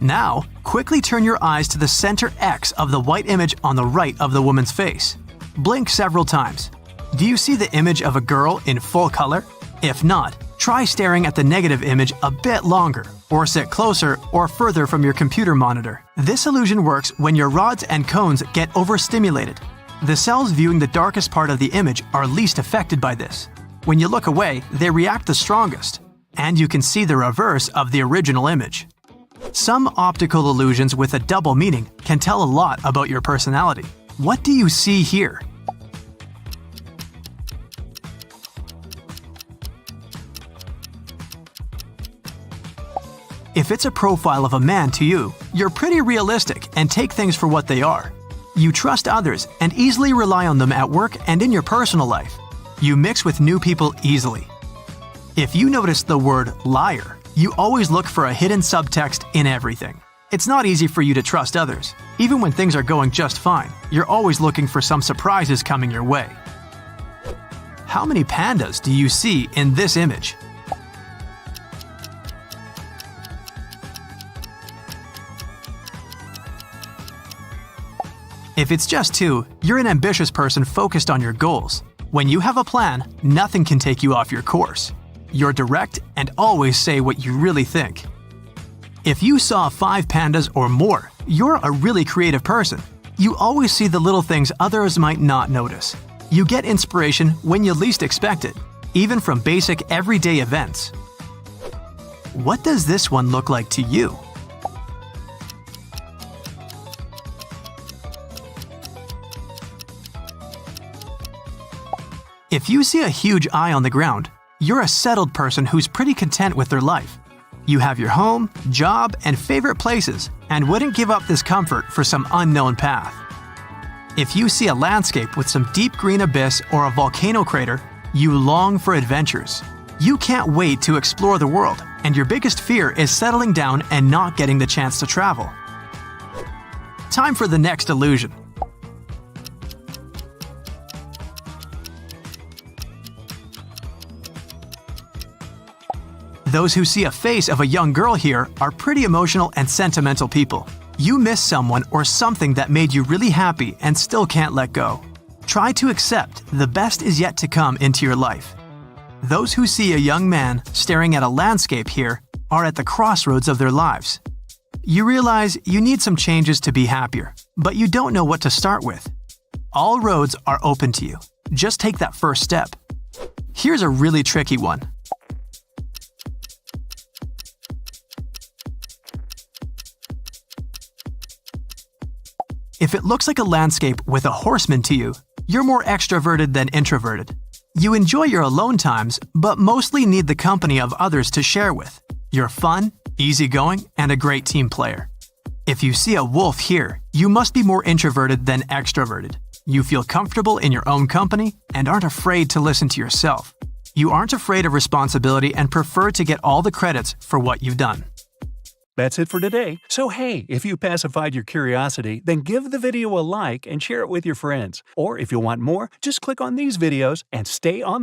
Now, quickly turn your eyes to the center X of the white image on the right of the woman's face. Blink several times. Do you see the image of a girl in full color? If not, try staring at the negative image a bit longer, or sit closer or further from your computer monitor. This illusion works when your rods and cones get overstimulated. The cells viewing the darkest part of the image are least affected by this. When you look away, they react the strongest, and you can see the reverse of the original image. Some optical illusions with a double meaning can tell a lot about your personality. What do you see here? If it's a profile of a man to you, you're pretty realistic and take things for what they are. You trust others and easily rely on them at work and in your personal life. You mix with new people easily. If you notice the word liar, you always look for a hidden subtext in everything. It's not easy for you to trust others. Even when things are going just fine, you're always looking for some surprises coming your way. How many pandas do you see in this image? If it's just 2, you're an ambitious person focused on your goals. When you have a plan, nothing can take you off your course. You're direct and always say what you really think. If you saw 5 pandas or more, you're a really creative person. You always see the little things others might not notice. You get inspiration when you least expect it, even from basic everyday events. What does this one look like to you? If you see a huge eye on the ground, you're a settled person who's pretty content with their life. You have your home, job, and favorite places, and wouldn't give up this comfort for some unknown path. If you see a landscape with some deep green abyss or a volcano crater, you long for adventures. You can't wait to explore the world, and your biggest fear is settling down and not getting the chance to travel. Time for the next illusion. Those who see a face of a young girl here are pretty emotional and sentimental people. You miss someone or something that made you really happy and still can't let go. Try to accept the best is yet to come into your life. Those who see a young man staring at a landscape here are at the crossroads of their lives. You realize you need some changes to be happier, but you don't know what to start with. All roads are open to you. Just take that first step. Here's a really tricky one. If it looks like a landscape with a horseman to you, you're more extroverted than introverted. You enjoy your alone times, but mostly need the company of others to share with. You're fun, easygoing, and a great team player. If you see a wolf here, you must be more introverted than extroverted. You feel comfortable in your own company and aren't afraid to listen to yourself. You aren't afraid of responsibility and prefer to get all the credits for what you've done. That's it for today. So hey, if you pacified your curiosity, then give the video a like and share it with your friends. Or if you want more, just click on these videos and stay on the